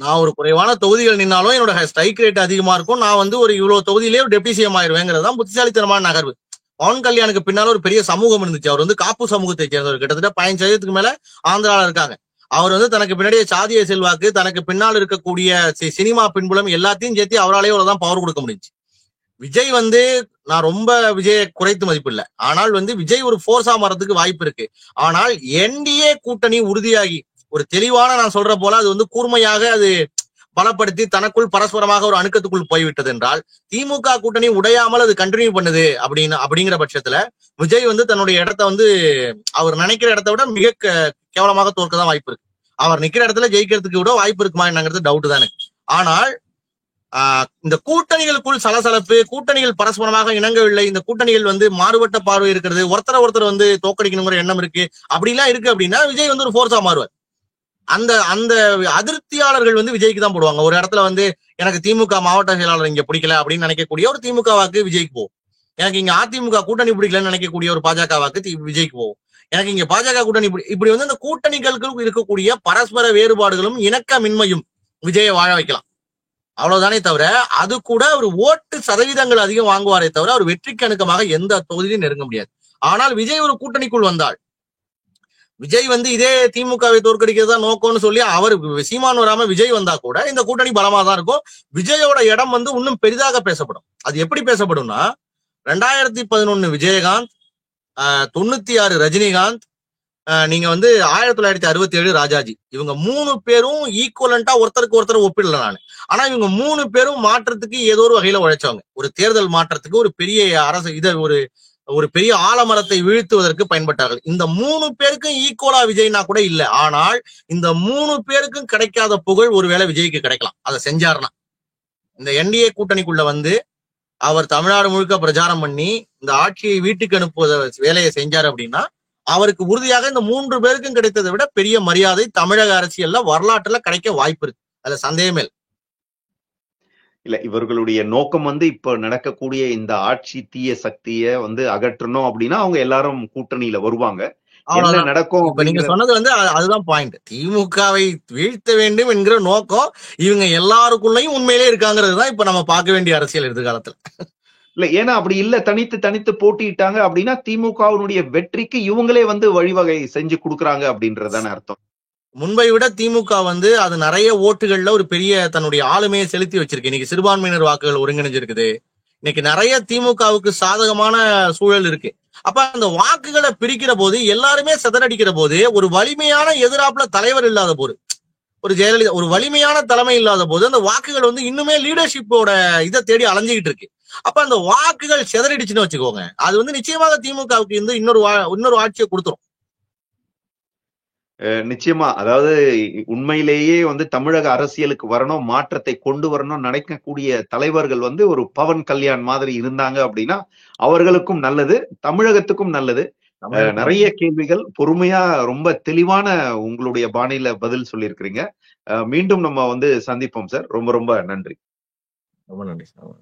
Speaker 2: நான் ஒரு குறைவான தொகுதிகள் நின்னாலும் என்னோட ஸ்ட்ரைக் ரேட் அதிகமா இருக்கும், நான் ஒரு இவ்வளவு தொகுதியிலேயே டெப்டி சிஎம் ஆயிருவேங்கிறது தான் புத்திசாலித்தனமான நகர்வு. பவன் கல்யாணுக்கு பின்னால ஒரு பெரிய சமூகம் இருந்துச்சு. அவர் காப்பு சமூகத்தை சேர்ந்தவர், கிட்டத்தட்ட 15% மேல ஆந்திரால இருக்காங்க. அவர் தனக்கு பின்னாடியே சாதிய செல்வாக்கு, தனக்கு பின்னால் இருக்கக்கூடிய சினிமா பின்புலம் எல்லாத்தையும் சேர்த்து அவராலேயே தான் பவர் கொடுக்க முடிஞ்சு. விஜய் நான் ரொம்ப விஜயை குறைத்து மதிப்பு இல்லை, ஆனால் விஜய் ஒரு போர்ஸா மாறதுக்கு வாய்ப்பு இருக்கு. ஆனால் என்டிஏ கூட்டணி உறுதியாகி ஒரு தெளிவான, நான் சொல்ற போல அது கூர்மையாக அது பலப்படுத்தி தனக்குள் பரஸ்பரமாக ஒரு அணுக்கத்துக்குள் போய்விட்டது என்றால், திமுக கூட்டணி உடையாமல் அது கண்டினியூ பண்ணுது அப்படிங்கிற பட்சத்துல விஜய் தன்னுடைய இடத்த அவர் நினைக்கிற இடத்த விட மிக கேவலமாக தோற்கதான் வாய்ப்பு இருக்கு. அவர் நிக்கிற இடத்துல ஜெயிக்கிறதுக்கு விட வாய்ப்பு இருக்குமா என்னங்கிறது டவுட் தான் எனக்கு. ஆனால் இந்த கூட்டணிகளுக்குள் சலசலப்பு, கூட்டணிகள் பரஸ்பரமாக இணங்கவில்லை, இந்த கூட்டணிகள் மாறுபட்ட பார்வை இருக்கிறது, ஒருத்தர் தோக்கடிக்கணுங்கிற எண்ணம் இருக்கு, அப்படிலாம் இருக்கு அப்படின்னா விஜய் ஒரு போர்ஸா மாறுவார். அந்த அதிருப்தியாளர்கள் விஜய்க்கு தான் போடுவாங்க. ஒரு இடத்துல எனக்கு திமுக மாவட்ட செயலாளர் இங்க பிடிக்கல அப்படின்னு நினைக்கக்கூடிய ஒரு திமுக வாக்கு விஜய்க்கு போகும். எனக்கு இங்க அதிமுக கூட்டணி பிடிக்கலன்னு நினைக்கக்கூடிய ஒரு பாஜக வாக்கு விஜய்க்கு போகும். எனக்கு இங்க பாஜக கூட்டணி இப்படி இந்த கூட்டணிகளுக்கு இருக்கக்கூடிய பரஸ்பர வேறுபாடுகளும் இணக்கமின்மையும் விஜயை வாழ வைக்கலாம். அவ்வளவுதானே தவிர அது கூட ஒரு ஓட்டு சதவீதங்கள் அதிகம் வாங்குவாரே தவிர அவர் வெற்றிக்கு அணுக்கமாக எந்த தொகுதியிலும் நெருங்க முடியாது. ஆனால் விஜய் ஒரு கூட்டணிக்குள் வந்தால், விஜய் இதே திமுகவை தோற்கடிக்கிறதா நோக்கம்னு சொல்லி அவர் சீமான் வராம விஜய் வந்தா கூட இந்த கூட்டணி பலமா தான் இருக்கும். விஜயோட இடம் இன்னும் பெரிதாக பேசப்படும். அது எப்படி பேசப்படும்னா, 2011 விஜயகாந்த், 96 ரஜினிகாந்த், நீங்க 1967 ராஜாஜி, இவங்க 3 பேரும் ஈக்குவலண்டா ஒருத்தருக்கு ஒருத்தர் ஒப்பிடல நானு. ஆனா இவங்க 3 பேரும் மாற்றத்துக்கு ஏதோ ஒரு வகையில உழைச்சவங்க. ஒரு தேர்தல் மாற்றத்துக்கு, ஒரு பெரிய அரசு ஒரு பெரிய ஆலமரத்தை வீழ்த்துவதற்கு பயன்பட்டார்கள். இந்த 3 பேருக்கும் ஈக்குவலா விஜய்னா கூட இல்ல. ஆனால் இந்த 3 பேருக்கும் கிடைக்காத புகழ் ஒருவேளை விஜய்க்கு கிடைக்கலாம், அதை செஞ்சாருன்னா. இந்த என்டிஏ கூட்டணிக்குள்ள அவர் தமிழ்நாடு முழுக்க பிரச்சாரம் பண்ணி இந்த ஆட்சியை வீட்டுக்கு அனுப்புவத வேலையை செஞ்சாரு அப்படின்னா அவருக்கு உறுதியாக இந்த 3 பேருக்கும் கிடைத்ததை விட பெரிய மரியாதை தமிழக அரசியல்ல வரலாற்றுல கிடைக்க வாய்ப்பு இருக்கு. அதுல சந்தேகமே இல்லை.
Speaker 1: இல்ல, இவர்களுடைய நோக்கம் வந்து இப்ப நடக்கக்கூடிய இந்த ஆட்சி தீய சக்திய வந்து அகற்றணும் அப்படின்னா அவங்க எல்லாரும் கூட்டணியில வருவாங்க. என்ன
Speaker 2: அவ்வளவுதான்.
Speaker 1: நடக்கும்
Speaker 2: இப்ப நீங்க
Speaker 1: அப்படிங்கிற
Speaker 2: சொன்னது வந்து அதுதான் பாயிண்ட். திமுகவை வீழ்த்த வேண்டும் என்கிற நோக்கம் இவங்க எல்லாருக்குள்ளயும் உண்மையிலே இருக்காங்கிறது தான் இப்ப நம்ம பார்க்க வேண்டிய அரசியல் எதிர்காலத்துல.
Speaker 1: இல்ல, ஏன்னா அப்படி இல்ல, தனித்து போட்டிட்டாங்க அப்படின்னா திமுகவினுடைய வெற்றிக்கு இவங்களே வந்து வழிவகை செஞ்சு கொடுக்குறாங்க அப்படின்றதான அர்த்தம்.
Speaker 2: முன்பை விட திமுக வந்து அது நிறைய ஓட்டுகள்ல ஒரு பெரிய தன்னுடைய ஆளுமையை செலுத்தி வச்சிருக்கு. இன்னைக்கு சிறுபான்மையினர் வாக்குகள் ஒருங்கிணைஞ்சிருக்குது. இன்னைக்கு நிறைய திமுகவுக்கு சாதகமான சூழல் இருக்கு. அப்ப அந்த வாக்குகளை பிரிக்கிற போது எல்லாருமே சிதறடிக்கிற போது ஒரு வலிமையான எதிராப்புல தலைவர் இல்லாத போது, ஒரு ஜெயலலிதா ஒரு வலிமையான தலைமை இல்லாத போது அந்த வாக்குகள் வந்து இன்னுமே லீடர்ஷிப்போட இதை தேடி அலைஞ்சுக்கிட்டு இருக்கு. அப்ப அந்த வாக்குகள் சிதறடிச்சுன்னு வச்சுக்கோங்க, அது வந்து நிச்சயமாக திமுகவுக்கு வந்து இன்னொரு ஆட்சியை கொடுத்துரும்.
Speaker 1: நிச்சயமா, அதாவது உண்மையிலேயே வந்து தமிழக அரசியலுக்கு வரணும், மாற்றத்தை கொண்டு வரணும் நினைக்கக்கூடிய தலைவர்கள் வந்து ஒரு பவன் கல்யாண் மாதிரி இருந்தாங்க அப்படின்னா அவர்களுக்கும் நல்லது, தமிழகத்துக்கும் நல்லது. நிறைய கேள்விகள் பொறுமையா ரொம்ப தெளிவான உங்களுடைய பாணியில பதில் சொல்லியிருக்கிறீங்க. மீண்டும் நம்ம வந்து சந்திப்போம் சார். ரொம்ப ரொம்ப நன்றி.
Speaker 2: ரொம்ப நன்றி சார்.